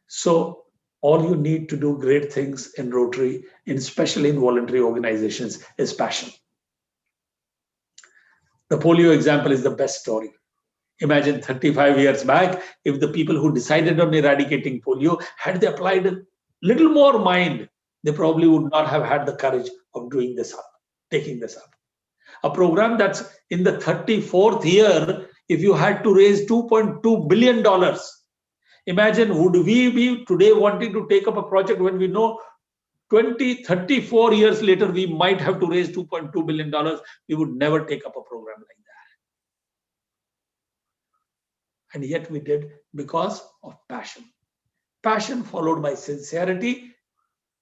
So all you need to do great things in Rotary, especially in voluntary organizations, is passion. The polio example is the best story. Imagine 35 years back, if the people who decided on eradicating polio, had they applied a little more mind, they probably would not have had the courage of doing this up, taking this up. A program that's in the 34th year, if you had to raise $2.2 billion, imagine, would we be today wanting to take up a project when we know 34 years later, we might have to raise $2.2 billion. We would never take up a program like that. And yet we did because of passion. Passion followed by sincerity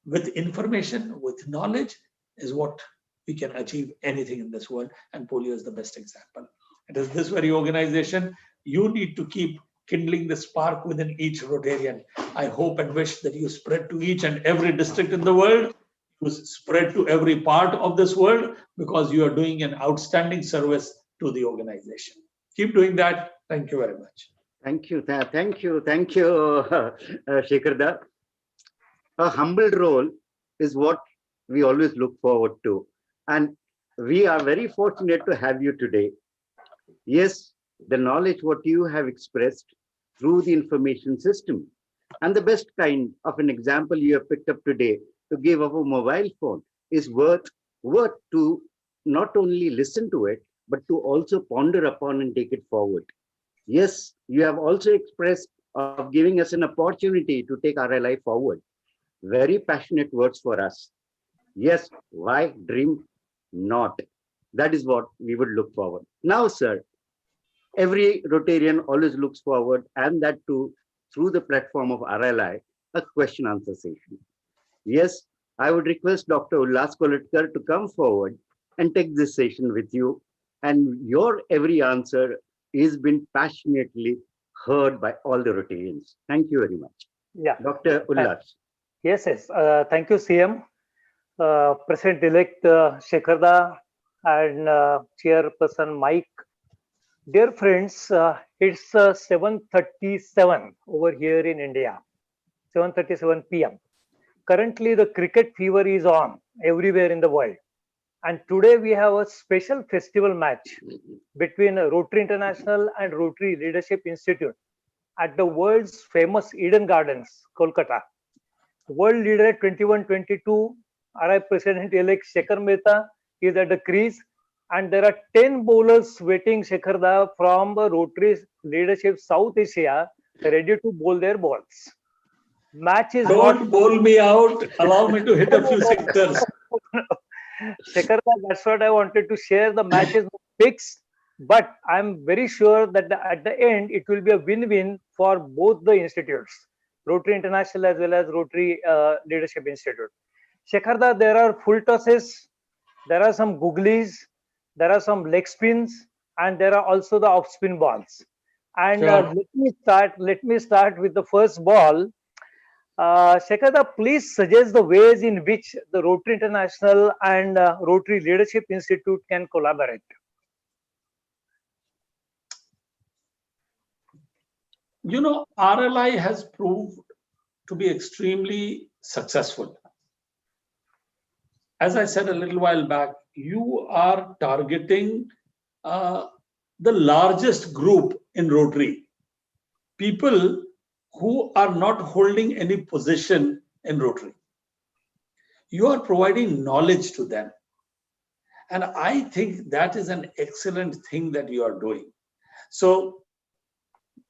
with information, with knowledge is what we can achieve anything in this world. And polio is the best example. It is this very organization, you need to keep kindling the spark within each Rotarian. I hope and wish that you spread to each and every district in the world, you spread to every part of this world, because you are doing an outstanding service to the organization. Keep doing that. Thank you very much. Thank you. Thank you. Thank you, Shekharda. A humble role is what we always look forward to. And we are very fortunate to have you today. Yes, the knowledge what you have expressed through the information system, and the best kind of an example you have picked up today to give of a mobile phone is worth to not only listen to it, but to also ponder upon and take it forward. Yes, you have also expressed of giving us an opportunity to take RLI forward. Very passionate words for us. Yes, why dream not? That is what we would look forward. Now, sir, every Rotarian always looks forward, and that too through the platform of RLI, a question answer session. Yes, I would request Dr. Ullas Kolatkar to come forward and take this session with you. And your every answer is been passionately heard by all the Rotarians. Thank you very much. Yeah. Dr. Ullas. Yes. Thank you, CM. President-elect Shekharda and Chairperson Mike. Dear friends, it's 7:37 over here in India, 7:37 p.m. Currently, the cricket fever is on everywhere in the world. And today we have a special festival match between Rotary International and Rotary Leadership Institute at the world's famous Eden Gardens, Kolkata. World leader 21-22, RI President-elect Shekhar Mehta is at the crease, and there are 10 bowlers waiting, Shekharda, from Rotary Leadership South Asia ready to bowl their balls. Match is Don't not. bowl me out. Allow me to hit a few sixers. Shekhar, that's what I wanted to share. The match is not fixed, but I'm very sure that at the end it will be a win-win for both the institutes, Rotary International as well as Rotary Leadership Institute. Shekhar, there are full tosses, there are some googlies, there are some leg spins, and there are also the off-spin balls. And Sure. let me start with the first ball. Shekhar, please suggest the ways in which the Rotary International and Rotary Leadership Institute can collaborate. You know, RLI has proved to be extremely successful. As I said a little while back, you are targeting the largest group in Rotary. People who are not holding any position in Rotary. You are providing knowledge to them. And I think that is an excellent thing that you are doing. So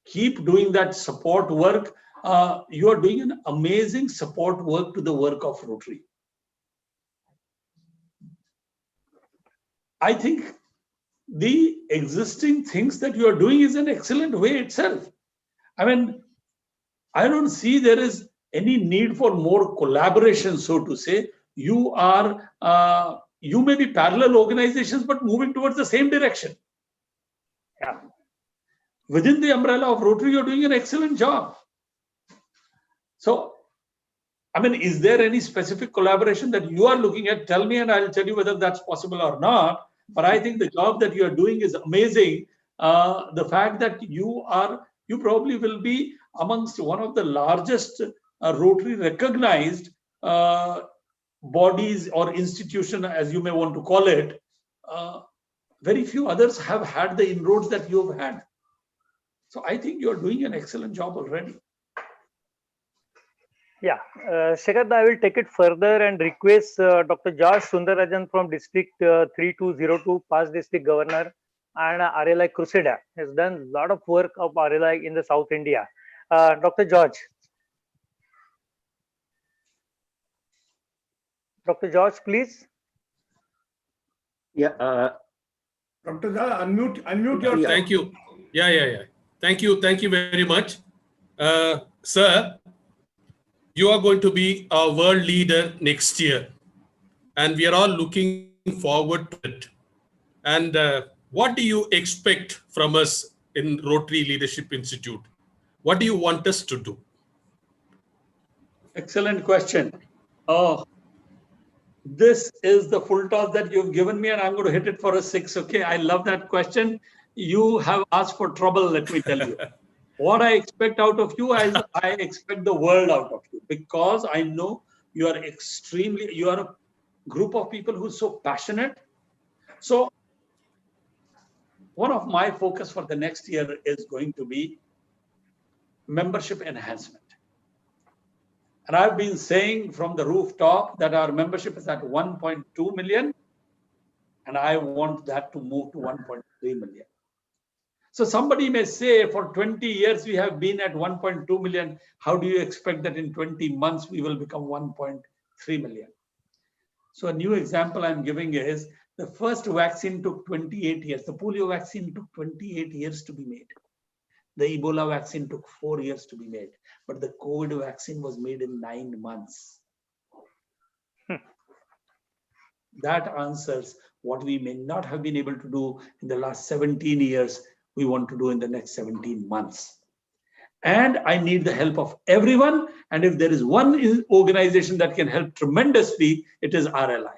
keep doing that support work. You are doing an amazing support work to the work of Rotary. I think the existing things that you are doing is an excellent way itself. I mean, I don't see there is any need for more collaboration, so to say. You may be parallel organizations, but moving towards the same direction. Yeah. Within the umbrella of Rotary, you're doing an excellent job. So, I mean, is there any specific collaboration that you are looking at? Tell me and I'll tell you whether that's possible or not. But I think the job that you are doing is amazing. The fact that you probably will be amongst one of the largest Rotary recognized bodies or institution, as you may want to call it. Very few others have had the inroads that you've had. So I think you're doing an excellent job already. Yeah, Shekhar, I will take it further and request Dr. George Sundarajan from District 3202, past District Governor, and RLI Crusader has done a lot of work of RLI in the South India. Dr. George. Dr. George, please. Yeah. Dr. Jha, unmute yourself. Thank you. Yeah. Thank you very much. Sir, you are going to be a world leader next year, and we are all looking forward to it. And what do you expect from us in Rotary Leadership Institute? What do you want us to do? Excellent question. Oh, this is the full toss that you've given me, and I'm going to hit it for a 6. Okay, I love that question. You have asked for trouble, let me tell you. What I expect out of you is I expect the world out of you, because I know you are a group of people who are so passionate. So one of my focus for the next year is going to be membership enhancement. And I've been saying from the rooftop that our membership is at 1.2 million, and I want that to move to 1.3 million. So somebody may say, for 20 years we have been at 1.2 million. How do you expect that in 20 months we will become 1.3 million? So a new example I'm giving is the first vaccine took 28 years. The polio vaccine took 28 years to be made. The Ebola vaccine took 4 years to be made. But the COVID vaccine was made in 9 months. That answers what we may not have been able to do in the last 17 years. We want to do in the next 17 months. And I need the help of everyone. And if there is one organization that can help tremendously, it is RLI.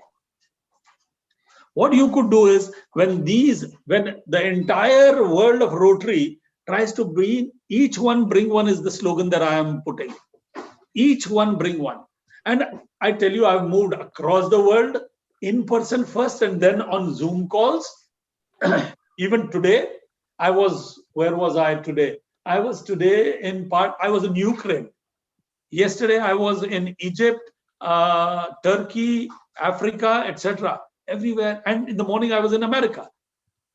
What you could do is when the entire world of Rotary tries to bring, each one bring one is the slogan that I am putting. Each one bring one. And I tell you, I've moved across the world in person first and then on Zoom calls. Even today, where was I today? I was in Ukraine. Yesterday, I was in Egypt, Turkey, Africa, etc. Everywhere. And in the morning, I was in America.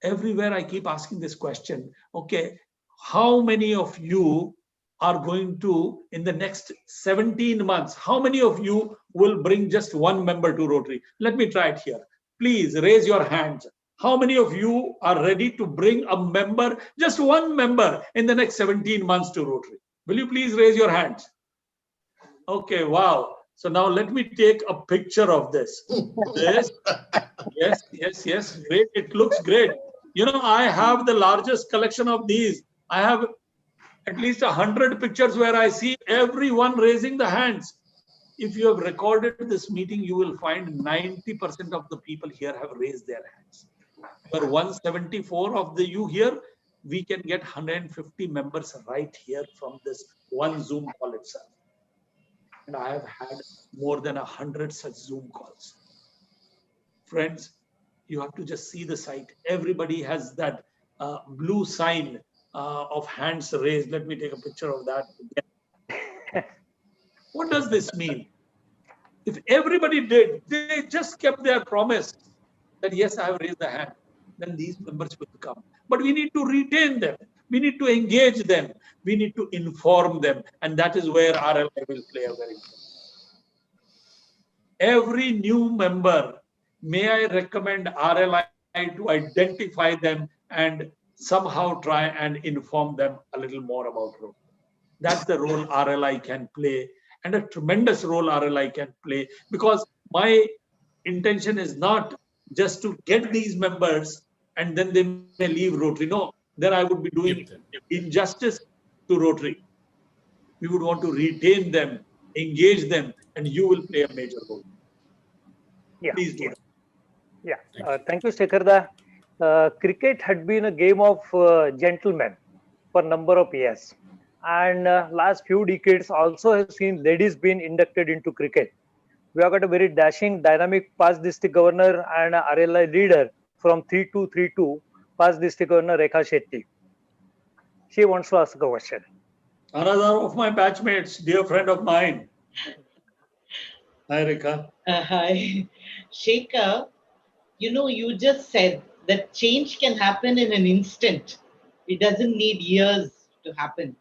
Everywhere I keep asking this question. Okay, how many of you are going to, in the next 17 months, how many of you will bring just one member to Rotary? Let me try it here. Please raise your hands. How many of you are ready to bring a member, just one member, in the next 17 months to Rotary? Will you please raise your hands? Okay, wow. So now let me take a picture of this. This, yes, great. It looks great. You know, I have the largest collection of these. I have at least 100 pictures where I see everyone raising the hands. If you have recorded this meeting, you will find 90% of the people here have raised their hands. For 174 of the you here, we can get 150 members right here from this one Zoom call itself. And I have had more than 100 such Zoom calls. Friends, you have to just see the site. Everybody has that blue sign of hands raised. Let me take a picture of that again. What does this mean? If everybody did, they just kept their promise that yes, I have raised the hand, then these members will come. But we need to retain them. We need to engage them. We need to inform them. And that is where RLI will play a very important role. Every new member, may I recommend RLI to identify them and somehow try and inform them a little more about Rotary. That's the role RLI can play, and a tremendous role RLI can play, because my intention is not just to get these members and then they may leave Rotary. No, then I would be doing injustice to Rotary. We would want to retain them, engage them, and you will play a major role. Yeah. Please do that. Yeah. Thank you, Shekharda. Cricket had been a game of gentlemen for a number of years. And last few decades also have seen ladies being inducted into cricket. We have got a very dashing, dynamic past district governor and a RLI leader from 3232, past district governor Rekha Shetty. She wants to ask a question. Another of my batchmates, dear friend of mine. Hi, Rekha. Hi. Shekhar, you just said that change can happen in an instant. It doesn't need years to happen.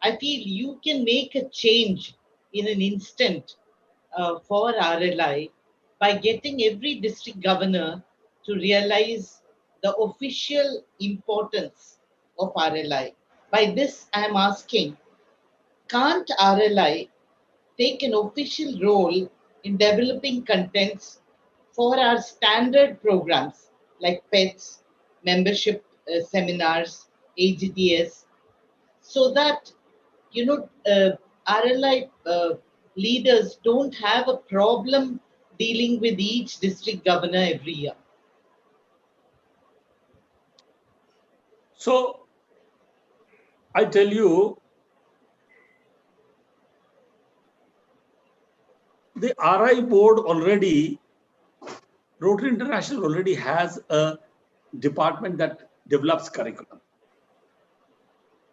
I feel you can make a change in an instant for RLI by getting every district governor to realize the official importance of RLI. By this, I am asking, can't RLI take an official role in developing contents for our standard programs like PETS, membership seminars, AGTS, so that RLI leaders don't have a problem dealing with each district governor every year. So I tell you, the RI board already, Rotary International already has a department that develops curriculum.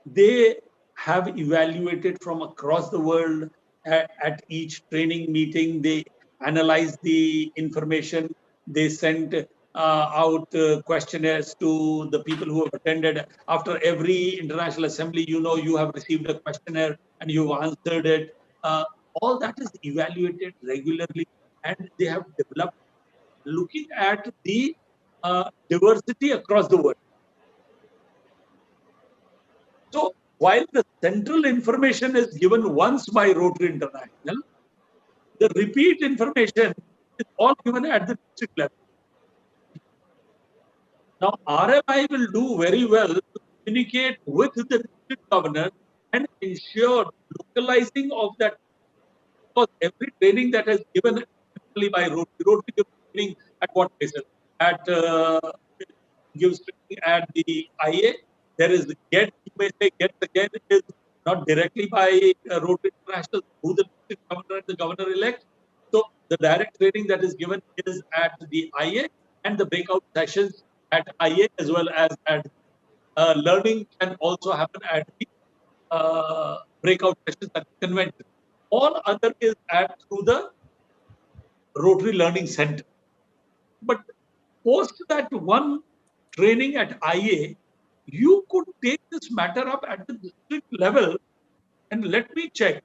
They have evaluated from across the world at each training meeting. They analyze the information. They send out questionnaires to the people who have attended. After every international assembly, you have received a questionnaire and you've answered it. All that is evaluated regularly, and they have developed looking at the diversity across the world. So while the central information is given once by Rotary International, the repeat information is all given at the district level. Now, RMI will do very well to communicate with the district governor and ensure localizing of that, because every training that is given by Rotary gives training at what places? Gives training at the IA. There is GET, you may say GET again is not directly by Rotary International, who the district governor and the governor-elect. So the direct training that is given is at the IA, and the breakout sessions at IA as well as at learning can also happen at the breakout sessions at the convention. All other is through the Rotary Learning Center. But post that one training at IA, you could take this matter up at the district level and let me check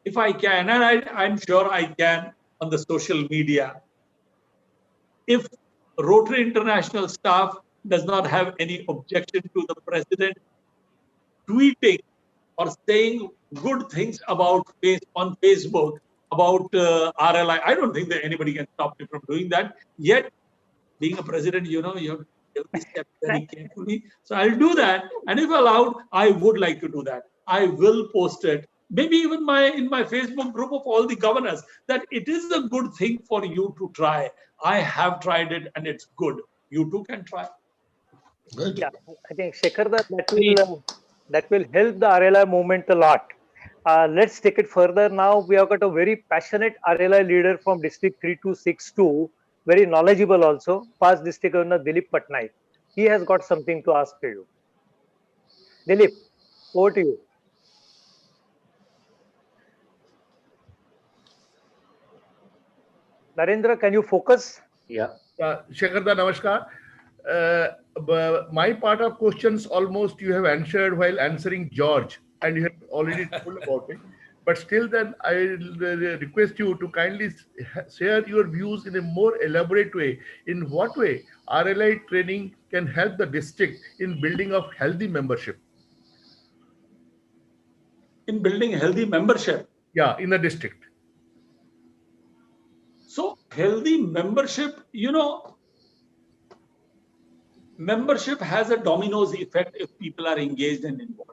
if I can, and I'm sure I can on the social media. If Rotary International staff does not have any objection to the president tweeting or saying good things about on Facebook about RLI, I don't think that anybody can stop me from doing that. Yet, being a president, you have to take this step very carefully. So I'll do that, and if allowed, I would like to do that. I will post it. Maybe even in my Facebook group of all the governors, that it is a good thing for you to try. I have tried it and it's good. You too can try. Good. Yeah, I think Shekhar, that will help the RLI movement a lot. Let's take it further now. We have got a very passionate RLI leader from District 3262, very knowledgeable also, past District Governor Dilip Patnaik. He has got something to ask to you. Dilip, over to you. Narendra, can you focus? Yeah. Shekhar-da, namaskar. My part of questions almost you have answered while answering George, and you have already told about it. But still, then I will request you to kindly share your views in a more elaborate way. In what way RLI training can help the district in building of healthy membership? In building healthy membership. Yeah, in the district. So healthy membership, membership has a dominoes effect if people are engaged and involved.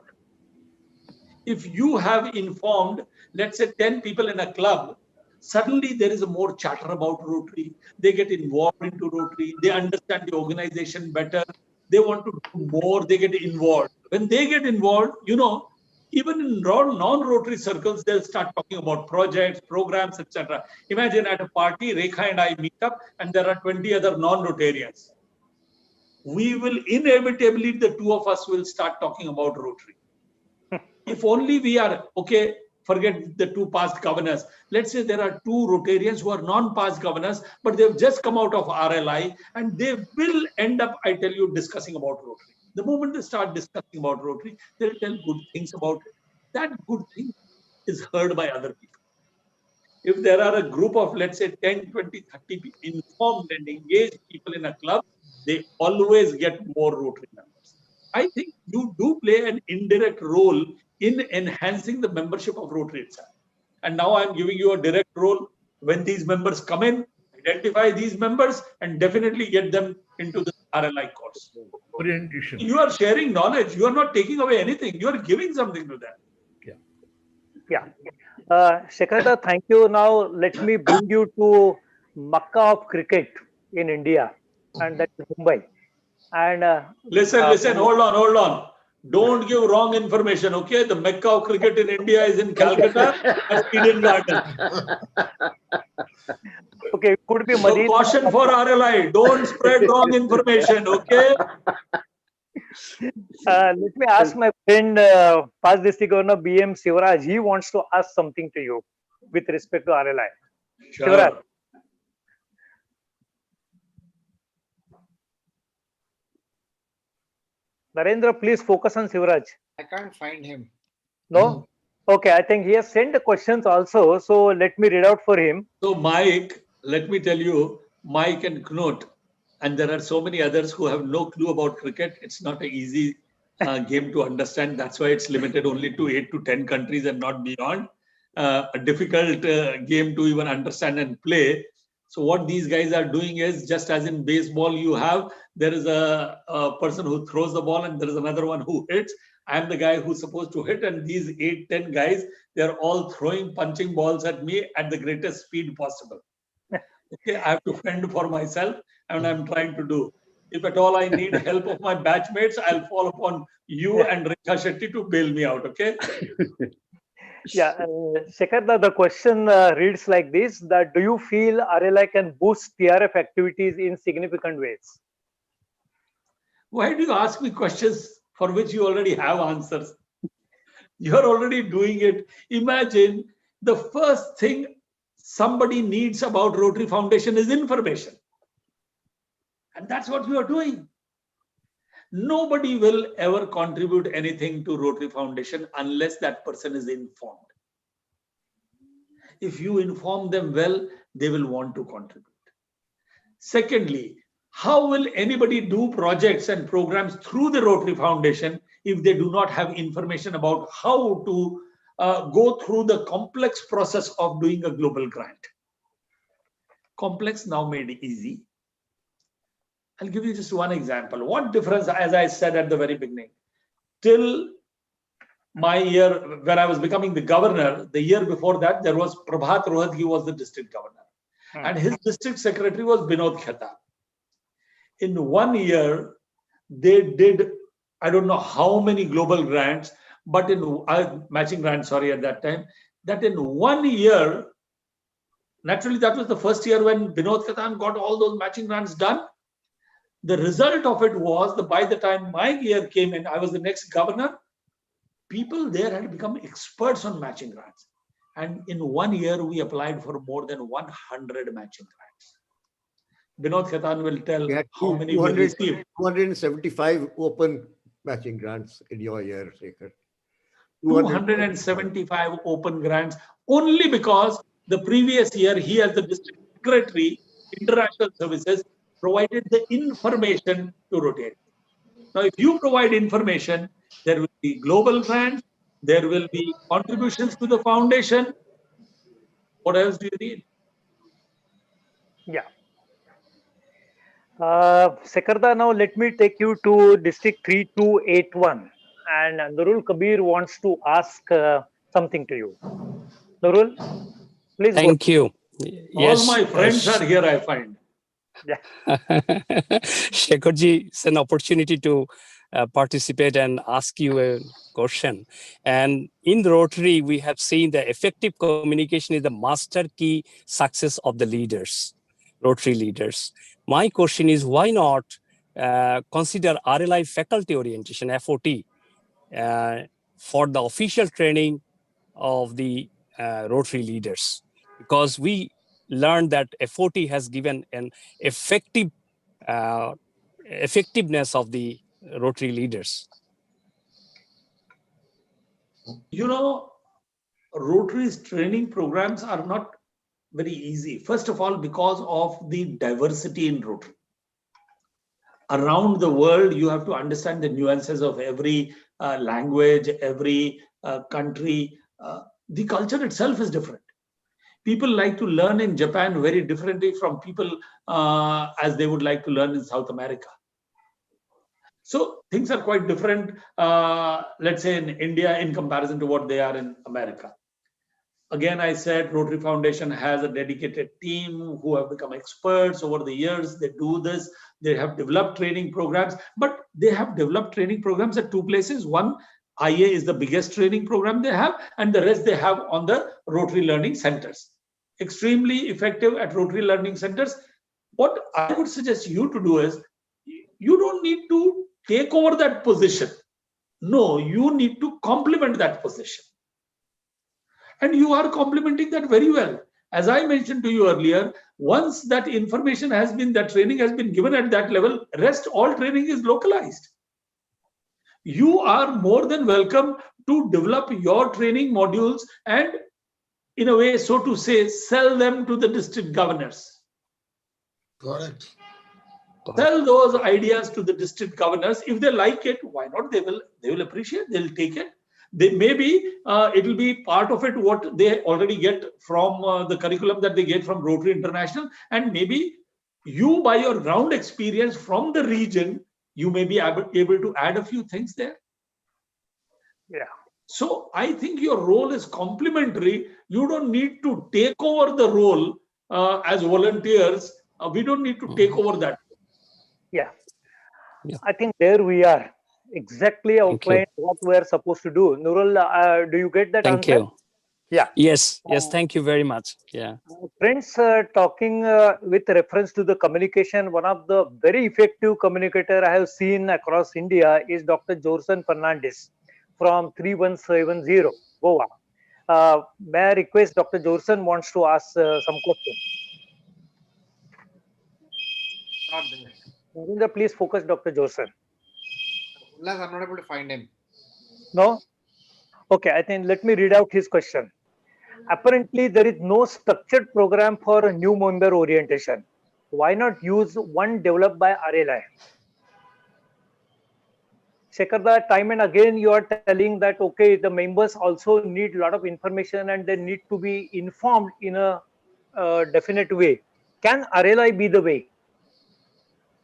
If you have informed, let's say 10 people in a club, suddenly there is a more chatter about Rotary. They get involved into Rotary. They understand the organization better. They want to do more. They get involved. When they get involved, even in non-Rotary circles, they'll start talking about projects, programs, etc. Imagine at a party, Rekha and I meet up, and there are 20 other non-Rotarians. We will inevitably, the two of us will start talking about Rotary. If only we are, okay, forget the two past governors. Let's say there are two Rotarians who are non-past governors, but they've just come out of RLI, and they will end up, I tell you, discussing about Rotary. The moment they start discussing about Rotary, they'll tell good things about it. That good thing is heard by other people. If there are a group of, let's say, 10, 20, 30 informed and engaged people in a club, they always get more Rotary members. I think you do play an indirect role in enhancing the membership of Rotary itself. And now I'm giving you a direct role. When these members come in, identify these members and definitely get them into the RLI course. Orientation. You are sharing knowledge. You are not taking away anything. You are giving something to them. Yeah. Shekhar, thank you. Now let me bring you to Makkah of cricket in India, and that is Mumbai. And listen, hold on. Don't give wrong information, okay? The Mecca of cricket in India is in Calcutta, at Eden Garden. Okay, it could be So Madina. caution for RLI, don't spread wrong information, okay? Let me ask my friend, past District Governor BM Sivaraj. He wants to ask something to you with respect to RLI. Sure. Sivaraj. Narendra, please focus on Sivaraj. I can't find him. No? Okay, I think he has sent the questions also. So let me read out for him. So Mike, let me tell you, Mike and Knut, and there are so many others who have no clue about cricket. It's not an easy game to understand. That's why it's limited only to 8 to 10 countries and not beyond. A difficult game to even understand and play. So what these guys are doing is, just as in baseball, there is a person who throws the ball and there is another one who hits. I am the guy who's supposed to hit, and these 8, 10 guys, they're all throwing punching balls at me at the greatest speed possible. Okay, I have to fend for myself, and I'm trying to do. If at all I need help of my batchmates, I'll fall upon you and Rekha Shetty to bail me out, okay? Yeah, Shekhar, the question reads like this, that do you feel RLI can boost TRF activities in significant ways? Why do you ask me questions for which you already have answers? You're already doing it. Imagine the first thing somebody needs about Rotary Foundation is information. And that's what you are doing. Nobody will ever contribute anything to Rotary Foundation unless that person is informed. If you inform them well, they will want to contribute. Secondly, how will anybody do projects and programs through the Rotary Foundation if they do not have information about how to go through the complex process of doing a global grant? Complex now made easy. I'll give you just one example. What difference, as I said at the very beginning, till my year when I was becoming the governor, the year before that, there was Prabhat Rohat, he was the district governor. And his district secretary was Binod Khatab. In 1 year, they did, I don't know how many global grants, but in matching grants, sorry, at that time, that in 1 year, naturally, that was the first year when Binod Khatam got all those matching grants done. The result of it was that by the time my year came in, I was the next governor, people there had become experts on matching grants. And in 1 year, we applied for more than 100 matching grants. Binod Khaitan will tell how many we received. 275 open matching grants in your year, Shekhar. 275 open grants, only because the previous year he, as the district secretary, international services, provided the information to Rotary. Now, if you provide information, there will be global grants, there will be contributions to the foundation. What else do you need? Yeah. Sekarda, now let me take you to District 3281. And Nurul Kabir wants to ask something to you. Nurul, please go. Thank you. Yes, all my friends are here, I find. Yeah. Shekharji, it's an opportunity to participate and ask you a question. And in the Rotary, we have seen that effective communication is the master key success of the leaders, Rotary leaders. My question is, why not consider RLI faculty orientation, FOT, for the official training of the Rotary leaders? Because we learned that FOT has given an effectiveness of the Rotary leaders. You know, Rotary's training programs are not very easy. First of all, because of the diversity in Rotary. Around the world, you have to understand the nuances of every language, every country. The culture itself is different. People like to learn in Japan very differently from people as they would like to learn in South America. So things are quite different, let's say in India in comparison to what they are in America. Again, I said Rotary Foundation has a dedicated team who have become experts over the years. They do this. They have developed training programs, but they have developed training programs at two places. One, IA is the biggest training program they have, and the rest they have on the Rotary Learning Centers. Extremely effective at Rotary Learning Centers. What I would suggest you to do is, you don't need to take over that position. No, you need to complement that position. And you are complementing that very well. As I mentioned to you earlier, once that information has been, that training has been given at that level, rest all training is localized. You are more than welcome to develop your training modules and, in a way, so to say, sell them to the district governors. Correct. Sell those ideas to the district governors. If they like it, why not? They will appreciate. They'll take it. They maybe it will be part of it what they already get from the curriculum that they get from Rotary International, and maybe you, by your ground experience from the region, you may be able to add a few things there. Yeah. So I think your role is complementary. You don't need to take over the role as volunteers. We don't need to take over that. Yeah. I think there we are. Exactly outlined what we are supposed to do. Nurul, do you get that answer? Thank you. Yeah. Yes. Thank you very much. Yeah. Friends, talking with reference to the communication, one of the very effective communicator I have seen across India is Dr. Jorson Fernandez from 3170 Goa. May I request Dr. Jorson wants to ask some questions. Please focus, Dr. Jorson. Unless I'm not able to find him. No? Okay, I think let me read out his question. Apparently, there is no structured program for new member orientation. Why not use one developed by RLI? Shekhar, time and again you are telling that okay, the members also need a lot of information and they need to be informed in a definite way. Can RLI be the way?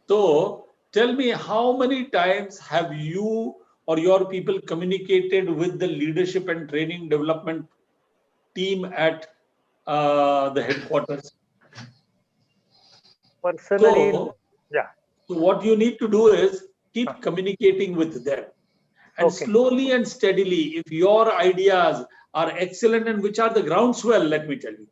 So tell me, how many times have you or your people communicated with the leadership and training development team at the headquarters? Personally, So yeah. what you need to do is keep communicating with them. And Okay. slowly and steadily, if your ideas are excellent and which are the groundswell, let me tell you,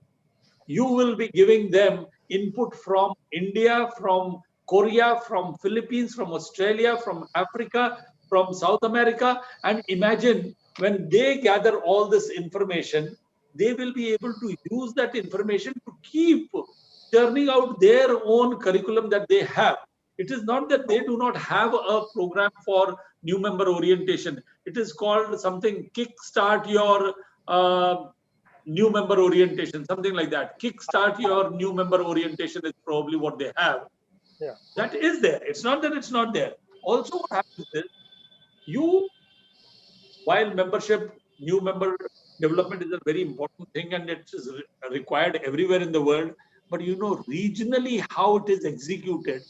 you will be giving them input from India, from Korea, from Philippines, from Australia, from Africa, from South America. And imagine when they gather all this information, they will be able to use that information to keep churning out their own curriculum that they have. It is not that they do not have a program for new member orientation. It is called something Kickstart Your New Member Orientation, something like that. Kickstart Your New Member Orientation is probably what they have. Yeah. That is there. It's not that it's not there. Also, what happens is you, while membership, new member development is a very important thing and it is required everywhere in the world. But you know, regionally, how it is executed,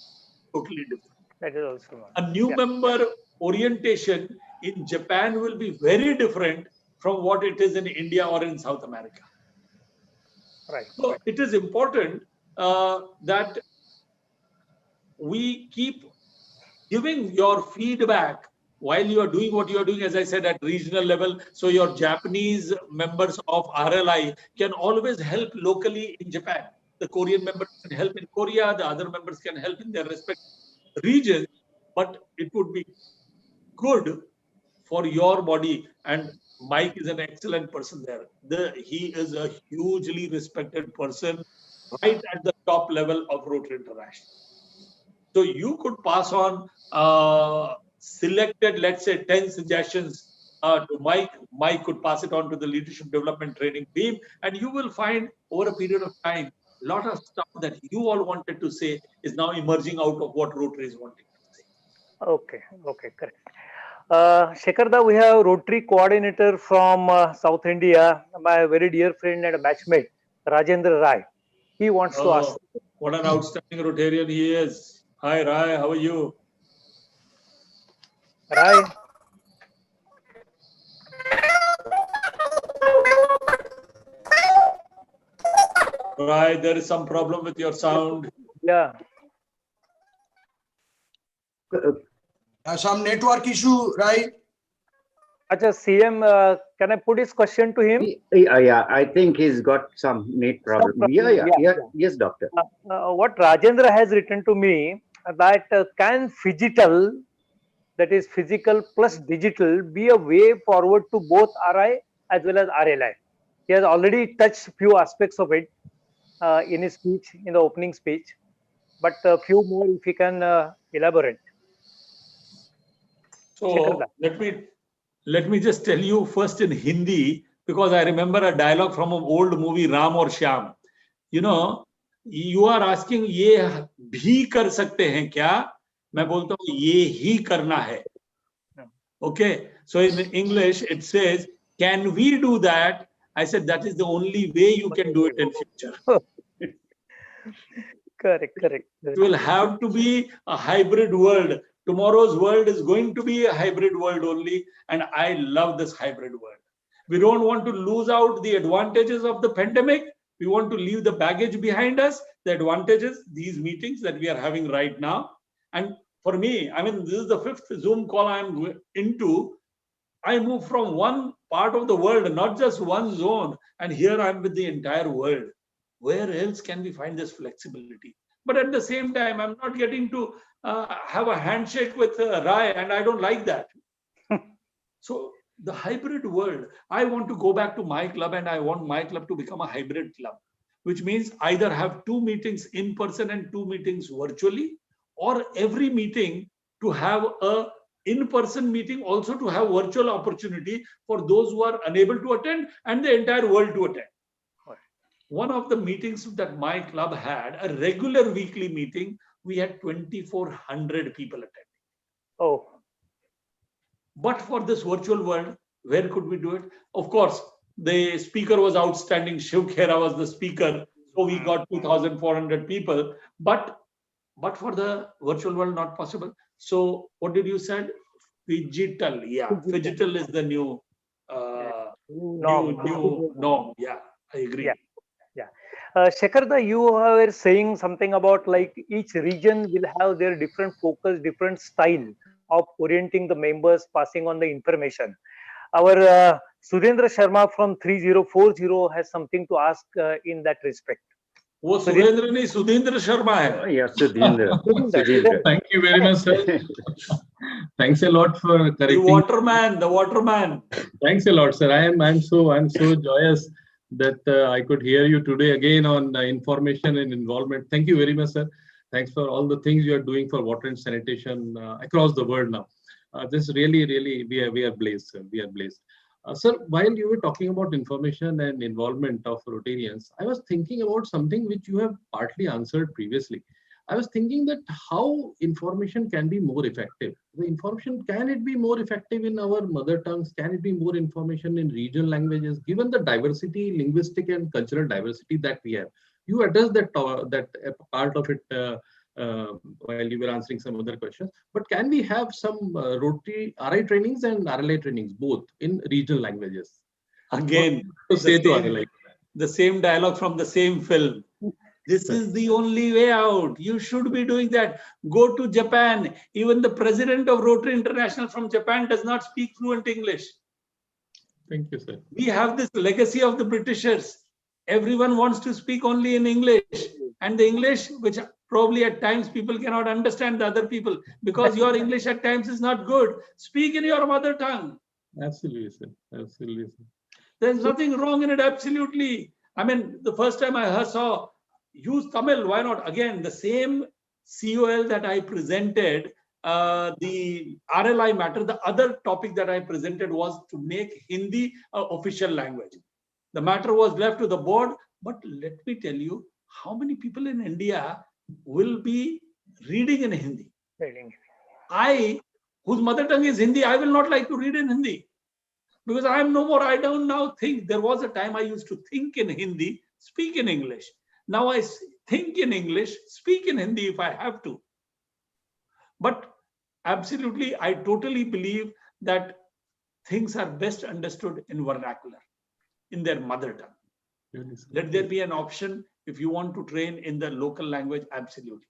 totally different. That is also one. A new member orientation in Japan will be very different from what it is in India or in South America. Right. So it is important that we keep giving your feedback while you are doing what you are doing, as I said, at regional level. So your Japanese members of RLI can always help locally in Japan. The Korean members can help in Korea. The other members can help in their respective regions. But it would be good for your body. And Mike is an excellent person there. He is a hugely respected person right at the top level of Rotary International. So you could pass on selected, let's say, 10 suggestions to Mike. Mike could pass it on to the leadership development training team. And you will find over a period of time, a lot of stuff that you all wanted to say is now emerging out of what Rotary is wanting to say. Okay, okay, correct. Shekhar, we have Rotary coordinator from South India, my very dear friend and batchmate, Rajendra Rai. He wants to ask. What an outstanding Rotarian he is. Hi, Rai, how are you? Rai. Rai, there is some problem with your sound. Yeah. Some network issue, right? Acha, CM, can I put his question to him? Yeah, I think he's got some net problem. Yeah. Yes, doctor. What Rajendra has written to me that can phygital, that is physical plus digital, be a way forward to both RI as well as RLI? He has already touched few aspects of it in his speech, in the opening speech, but a few more if he can elaborate. So let me just tell you first in Hindi, because I remember a dialogue from an old movie, Ram or Shyam. You know, you are asking, ये भी कर सकते हैं क्या? मैं बोलता हूँ ये ही करना है. Okay, so in English it says, can we do that? I said that is the only way you can do it in future. Correct. It will have to be a hybrid world. Tomorrow's world is going to be a hybrid world only, and I love this hybrid world. We don't want to lose out the advantages of the pandemic. We want to leave the baggage behind us, the advantages, these meetings that we are having right now. And for me, I mean, this is the 5th Zoom call I'm into. I move from one part of the world, not just one zone, and here I'm with the entire world. Where else can we find this flexibility? But at the same time, I'm not getting to have a handshake with Rai, and I don't like that. So the hybrid world, I want to go back to my club, and I want my club to become a hybrid club, which means either have 2 meetings in person and 2 meetings virtually, or every meeting to have a in-person meeting also to have virtual opportunity for those who are unable to attend and the entire world to attend. One of the meetings that my club had, a regular weekly meeting, we had 2,400 people attending. Oh. But for this virtual world, where could we do it? Of course, the speaker was outstanding. Shiv Khera was the speaker. So we got 2,400 people. But for the virtual world, not possible. So what did you say? Digital. Yeah. Digital is the new norm. Yeah, I agree. Yeah. Shekharda, you were saying something about like each region will have their different focus, different style of orienting the members, passing on the information. Our Sudhendra Sharma from 3040 has something to ask in that respect. वो सुरेंद्र नहीं सुधींद्र शर्मा है. Yeah, Sudhindra. Thank you very much, sir. Thanks a lot for correcting. The waterman. Thanks a lot, sir. I'm so joyous that I could hear you today again on information and involvement. Thank you very much, sir. Thanks for all the things you are doing for water and sanitation across the world now. This really, we are blessed, sir. We are blessed. Sir, while you were talking about information and involvement of Rotarians, I was thinking about something which you have partly answered previously. I was thinking that how information can be more effective. The information, can it be more effective in our mother tongues? Can it be more information in regional languages? Given the diversity, linguistic and cultural diversity that we have, you addressed that part of it while you were answering some other questions. But can we have some Rotary RI trainings and RLI trainings both in regional languages? Again, the same dialogue from the same film. This is the only way out. You should be doing that. Go to Japan. Even the president of Rotary International from Japan does not speak fluent English. Thank you, sir. We have this legacy of the Britishers. Everyone wants to speak only in English. And the English, which probably at times people cannot understand the other people because your English at times is not good. Speak in your mother tongue. Absolutely, sir. Absolutely, sir. There's nothing wrong in it, absolutely. I mean, the first time I saw use Tamil, why not? Again, the same COL that I presented, the RLI matter, the other topic that I presented was to make Hindi an official language. The matter was left to the board, but let me tell you, how many people in India will be reading in Hindi? I, whose mother tongue is Hindi, I will not like to read in Hindi. Because I am no more, I don't now think. There was a time I used to think in Hindi, speak in English. Now I think in English, speak in Hindi if I have to. But absolutely, I totally believe that things are best understood in vernacular, in their mother tongue. Really, let there be an option if you want to train in the local language, absolutely.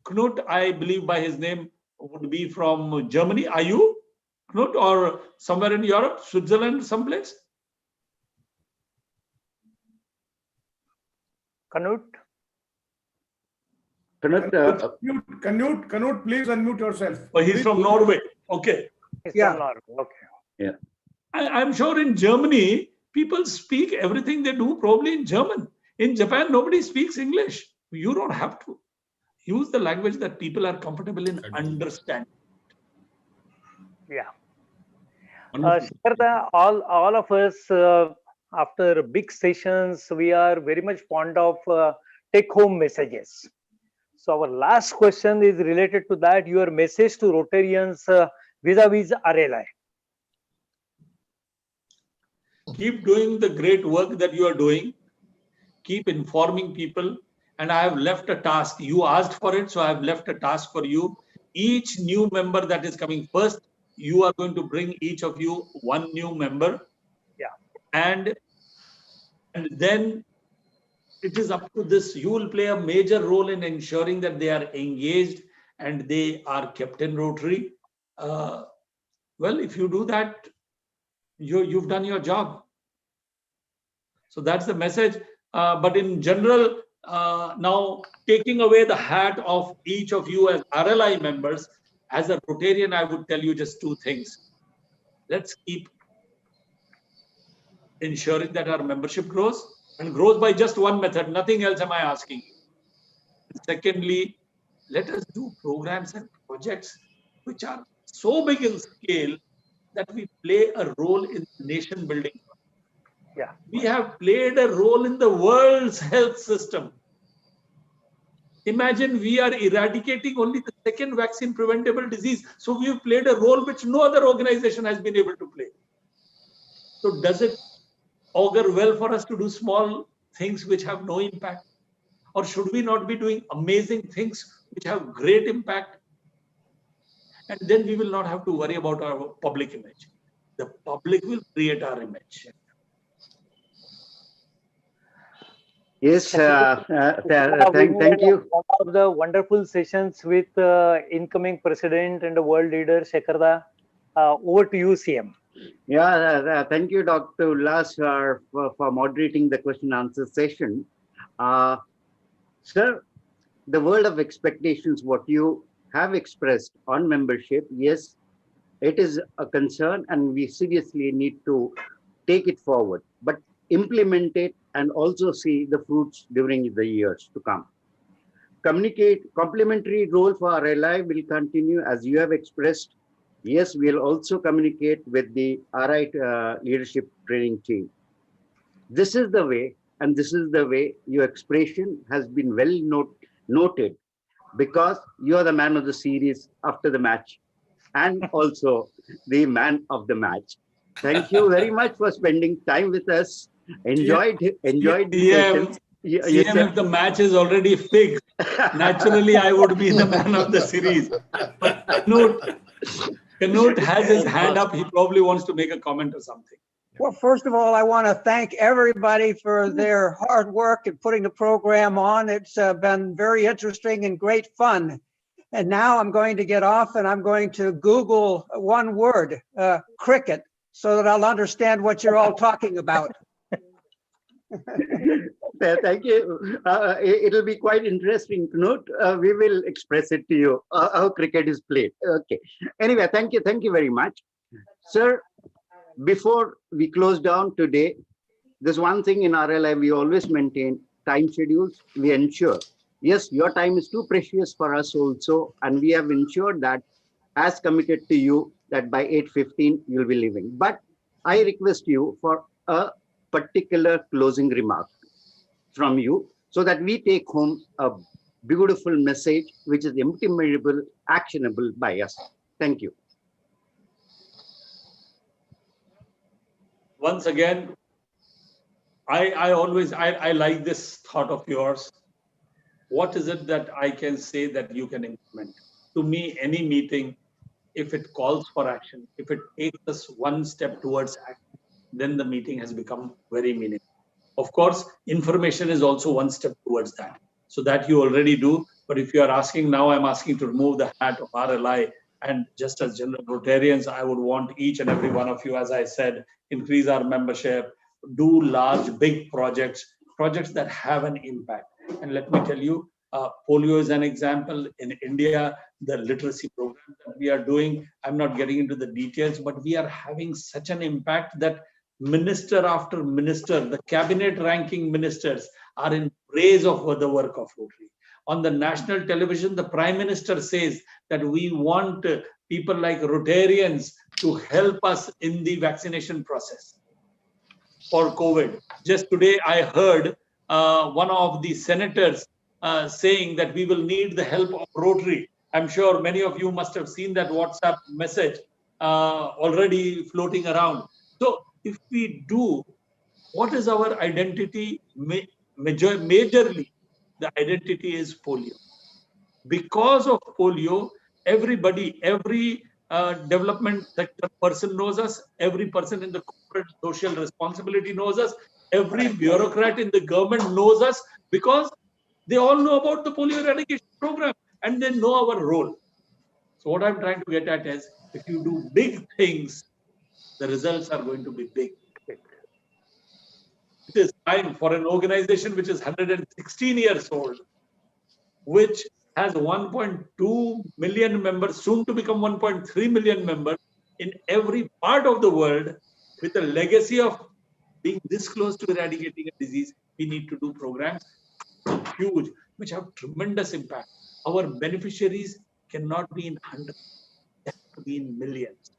Knut, I believe by his name, would be from Germany. Are you, Knut, or somewhere in Europe, Switzerland, someplace? Knut? Knut, please unmute yourself. Oh, he's from Norway. Okay. He's from Norway. Okay. Yeah. I'm sure in Germany, people speak everything they do probably in German. In Japan, nobody speaks English. You don't have to. Use the language that people are comfortable in understanding. Yeah. Shekharda, all of us, after big sessions, we are very much fond of take-home messages. So our last question is related to that, your message to Rotarians vis-a-vis RLI. Keep doing the great work that you are doing. Keep informing people. And I have left a task. You asked for it, so I have left a task for you. Each new member that is coming first, you are going to bring each of you one new member. Yeah. And then it is up to this. You will play a major role in ensuring that they are engaged and they are kept in Rotary. Well, if you do that, you've done your job. So that's the message. But in general, now taking away the hat of each of you as RLI members, as a Rotarian, I would tell you just two things. Let's keep ensuring that our membership grows, and grows by just one method. Nothing else am I asking you. Secondly, let us do programs and projects which are so big in scale that we play a role in nation building. Yeah. We have played a role in the world's health system. Imagine we are eradicating only the second vaccine preventable disease. So we've played a role which no other organization has been able to play. So does it augur well for us to do small things which have no impact? Or should we not be doing amazing things which have great impact? And then we will not have to worry about our public image. The public will create our image. Yes, thank you. One of the wonderful sessions with incoming president and the world leader, Shekhar. Over to you, CM. Yeah, thank you, Dr. Ullas, for moderating the question answer session. Sir, the world of expectations, what you have expressed on membership, yes, it is a concern and we seriously need to take it forward, but implement it and also see the fruits during the years to come. Complementary role for RLI will continue as you have expressed. Yes, we'll also communicate with the RI leadership training team. This is the way, and this is the way your expression has been well noted, because you are the man of the series after the match and also the man of the match. Thank you very much for spending time with us. Enjoyed the sessions. CM, if the match is already fixed, naturally I would be the man of the series. But Canute has his hand up. He probably wants to make a comment or something. Well, first of all, I want to thank everybody for their hard work in putting the program on. It's been very interesting and great fun. And now I'm going to get off and I'm going to Google one word, cricket, so that I'll understand what you're all talking about. Thank you. It'll be quite interesting to note. We will express it to you, how cricket is played. Okay. Anyway, thank you. Thank you very much. Sir, before we close down today, there's one thing in RLI, we always maintain time schedules. We ensure, yes, your time is too precious for us also. And we have ensured that as committed to you that by 8:15, you'll be leaving. But I request you for a particular closing remark from you so that we take home a beautiful message which is implementable, actionable by us. Thank you. Once again, I like this thought of yours. What is it that I can say that you can implement? To me, any meeting, if it calls for action, if it takes us one step towards action, then the meeting has become very meaningful. Of course, information is also one step towards that. So that you already do. But if you are asking now, I'm asking to remove the hat of RLI. And just as general Rotarians, I would want each and every one of you, as I said, increase our membership, do large, big projects that have an impact. And let me tell you, polio is an example. In India, the literacy program that we are doing, I'm not getting into the details, but we are having such an impact that minister after minister, the cabinet ranking ministers are in praise of the work of Rotary. On the national television, the Prime Minister says that we want people like Rotarians to help us in the vaccination process for COVID. Just today, I heard one of the senators saying that we will need the help of Rotary. I'm sure many of you must have seen that WhatsApp message already floating around. So if we do, what is our identity? Majorly, the identity is polio. Because of polio, everybody, every development sector person knows us, every person in the corporate social responsibility knows us, every bureaucrat in the government knows us, because they all know about the polio eradication program and they know our role. So what I'm trying to get at is, if you do big things, the results are going to be big. It is time for an organization which is 116 years old, which has 1.2 million members, soon to become 1.3 million members in every part of the world, with a legacy of being this close to eradicating a disease. We need to do programs huge, which have tremendous impact. Our beneficiaries cannot be in hundreds, to be in millions.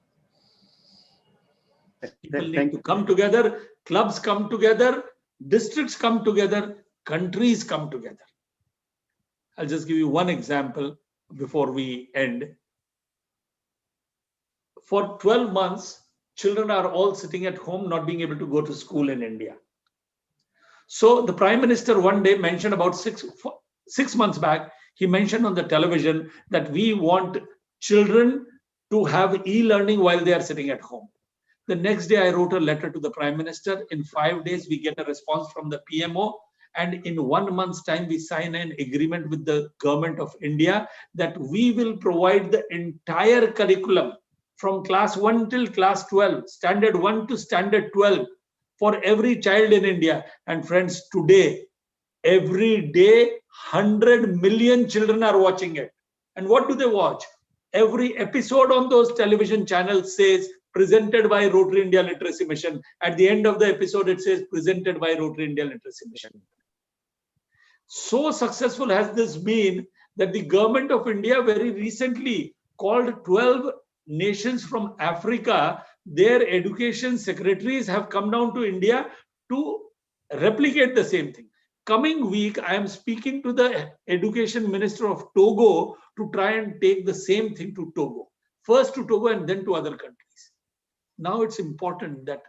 People need Thank to come together, clubs come together, districts come together, countries come together. I'll just give you one example before we end. For 12 months, children are all sitting at home, not being able to go to school in India. So the Prime Minister one day mentioned about six months back, he mentioned on the television that we want children to have e-learning while they are sitting at home. The next day, I wrote a letter to the Prime Minister. In 5 days, we get a response from the PMO. And in 1 month's time, we sign an agreement with the government of India that we will provide the entire curriculum from class 1 till class 12, standard 1 to standard 12 for every child in India. And friends, today, every day, 100 million children are watching it. And what do they watch? Every episode on those television channels says, presented by Rotary India Literacy Mission. At the end of the episode, it says presented by Rotary India Literacy Mission. So successful has this been that the government of India very recently called 12 nations from Africa. Their education secretaries have come down to India to replicate the same thing. Coming week, I am speaking to the education minister of Togo to try and take the same thing to Togo. First to Togo and then to other countries. Now it's important that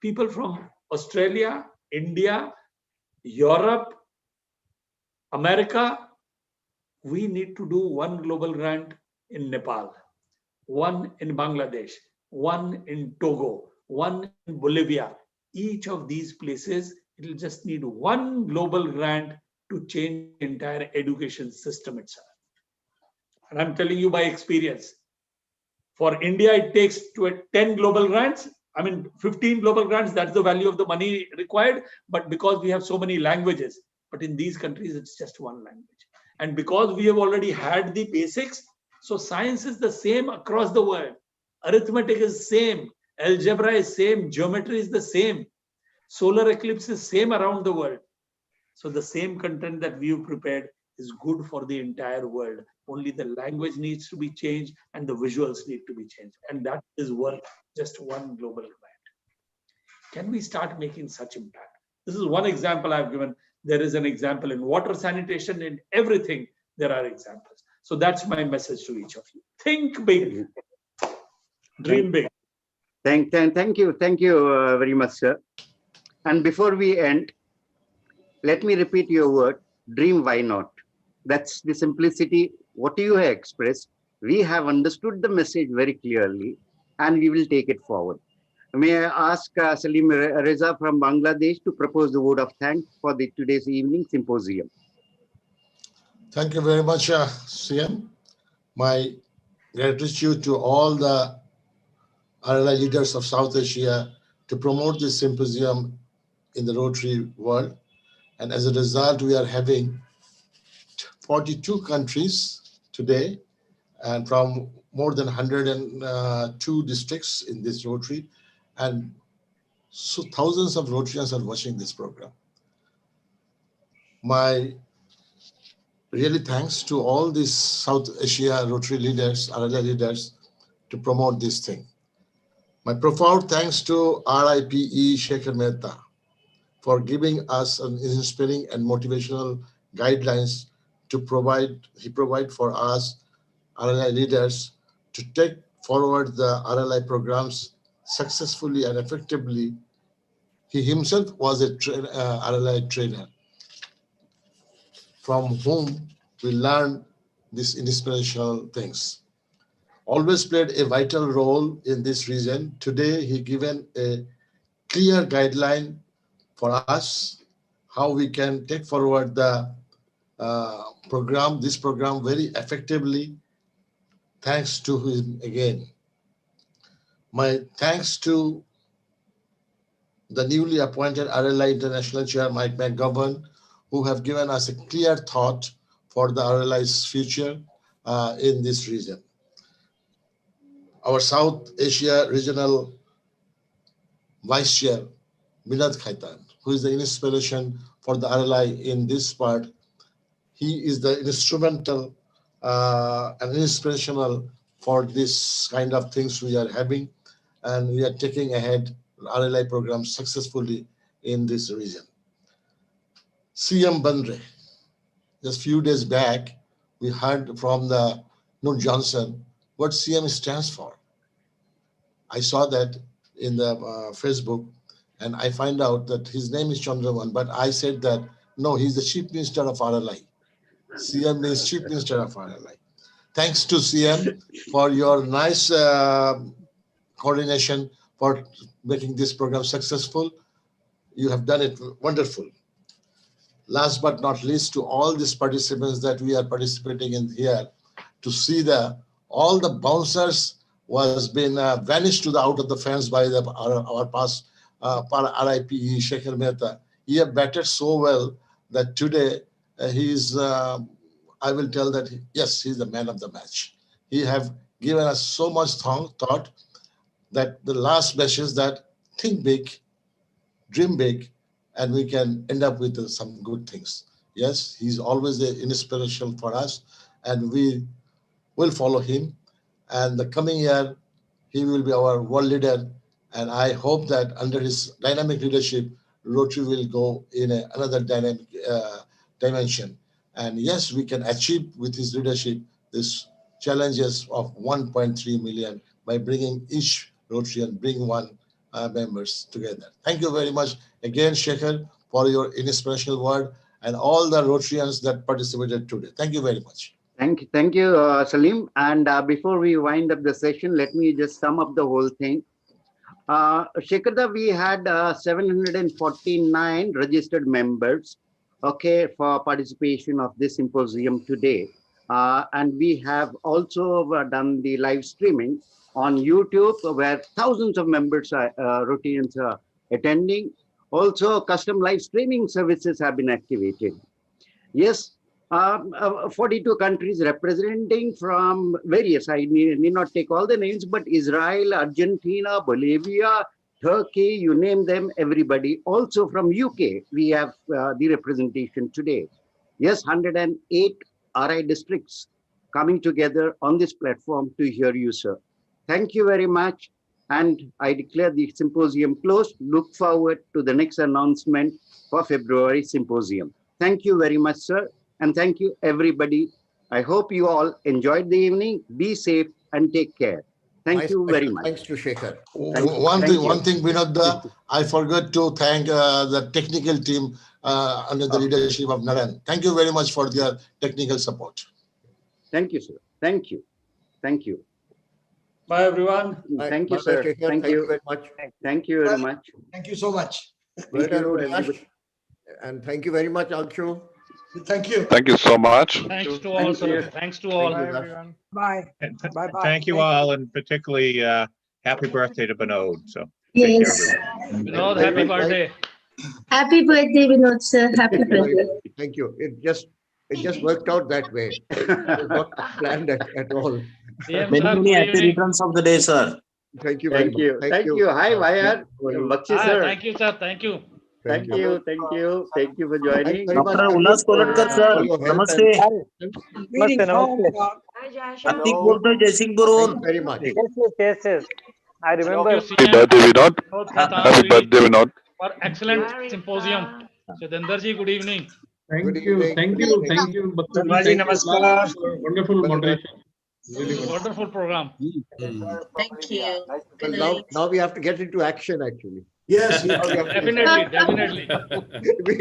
people from Australia, India, Europe, America, we need to do one global grant in Nepal, one in Bangladesh, one in Togo, one in Bolivia. Each of these places, it will just need one global grant to change the entire education system itself. And I'm telling you by experience, for India, it takes 10 global grants. 15 global grants, that's the value of the money required. But because we have so many languages, but in these countries, it's just one language. And because we have already had the basics, so science is the same across the world. Arithmetic is same. Algebra is same. Geometry is the same. Solar eclipse is same around the world. So the same content that we've prepared is good for the entire world. Only the language needs to be changed and the visuals need to be changed. And that is worth just one global grant. Can we start making such impact? This is one example I've given. There is an example in water sanitation, in everything, there are examples. So that's my message to each of you. Think big. Dream big. Thank you very much, sir. And before we end, let me repeat your word, dream, why not? That's the simplicity. What you have expressed, we have understood the message very clearly, and we will take it forward. May I ask Salim Reza from Bangladesh to propose the word of thanks for today's evening symposium. Thank you very much, CM. My gratitude to all the RLI leaders of South Asia to promote this symposium in the Rotary world. And as a result, we are having 42 countries today and from more than 102 districts in this Rotary. And so thousands of Rotarians are watching this program. My really thanks to all these South Asia Rotary leaders, RLI leaders, to promote this thing. My profound thanks to RIPE Shekhar Mehta for giving us an inspiring and motivational guidelines to provide for us RLI leaders to take forward the RLI programs successfully and effectively. He himself was a RLI trainer from whom we learned these inspirational things. Always played a vital role in this region. Today, he given a clear guideline for us how we can take forward the this program very effectively. Thanks to him again. My thanks to the newly appointed RLI International Chair, Mike McGovern, who have given us a clear thought for the RLI's future in this region. Our South Asia Regional Vice Chair, Milad Khaitan, who is the inspiration for the RLI in this part. He is the instrumental and inspirational for this kind of things we are having, and we are taking ahead RLI program successfully in this region. CM Bandre, just few days back, we heard from the Noor Johnson what CM stands for. I saw that in the Facebook, and I find out that his name is Chandravan, but I said that, no, he's the Chief Minister of RLI. CM is Chief Minister of RLI. Thanks to CM for your nice coordination for making this program successful. You have done it wonderful. Last but not least, to all these participants that we are participating in here, to see all the bouncers was been vanished to the out of the fans by our past RIP Shekhar Mehta. He have batted so well that today he's I will tell that yes, he's the man of the match. He have given us so much thought that the last message is that think big, dream big, and we can end up with some good things. Yes, he's always an inspiration for us, and we will follow him. And the coming year, he will be our world leader. And I hope that under his dynamic leadership, Rotary will go in another dynamic dimension. And yes, we can achieve with his leadership this challenges of 1.3 million by bringing each Rotarian, bring one members together. Thank you very much again, Shekhar, for your inspirational word and all the Rotarians that participated today. Thank you very much. Thank you, Salim. And before we wind up the session, let me just sum up the whole thing. Shekhar, we had 749 registered members, okay, for participation of this symposium today. And we have also done the live streaming on YouTube, where thousands of members, Rotarians are attending. Also, custom live streaming services have been activated. Yes, 42 countries representing from various, I need not take all the names, but Israel, Argentina, Bolivia, Turkey, you name them, everybody. Also from UK, we have the representation today. Yes, 108 RI districts coming together on this platform to hear you, sir. Thank you very much. And I declare the symposium closed. Look forward to the next announcement for February symposium. Thank you very much, sir. And thank you, everybody. I hope you all enjoyed the evening. Be safe and take care. Thank you very much. Thanks to Shekhar. One thing, Vinod, I forgot to thank the technical team under the leadership of Naran. Thank you very much for their technical support. Thank you, sir. Thank you. Thank you. Bye, everyone. Thank you, sir. Thank you very much. Thank you very much. Thank you so much. Thank you, everybody. And thank you very much, Anshu. Thank you. Thank you so much. Thanks to all, sir. Thanks to all. Bye, everyone. Bye. Bye-bye. Thank you all, and particularly happy birthday to Binod. So Yes. Vinod, happy birthday. Happy birthday, Vinod sir. Happy birthday. Thank you. It just worked out that way. It was not planned at all. Many happy returns of the day, sir. Thank you very much. Thank you. Hi, Vayar. Bakshi, sir. Thank you, sir. Thank you. Thank you. Thank you for joining. Dr. Ulas Kolatkar, sir. Namaste. Happy birthday, Jai Singh Burun. Very much. Yes. I remember. Happy birthday, Vinod. Happy birthday, Vinod. For excellent symposium. Shedendra ji, good evening. Thank you, Bhakti ji. Namaskar. Wonderful moderation. Wonderful program. Thank you. Well, now we have to get into action, actually. Yes. Definitely. We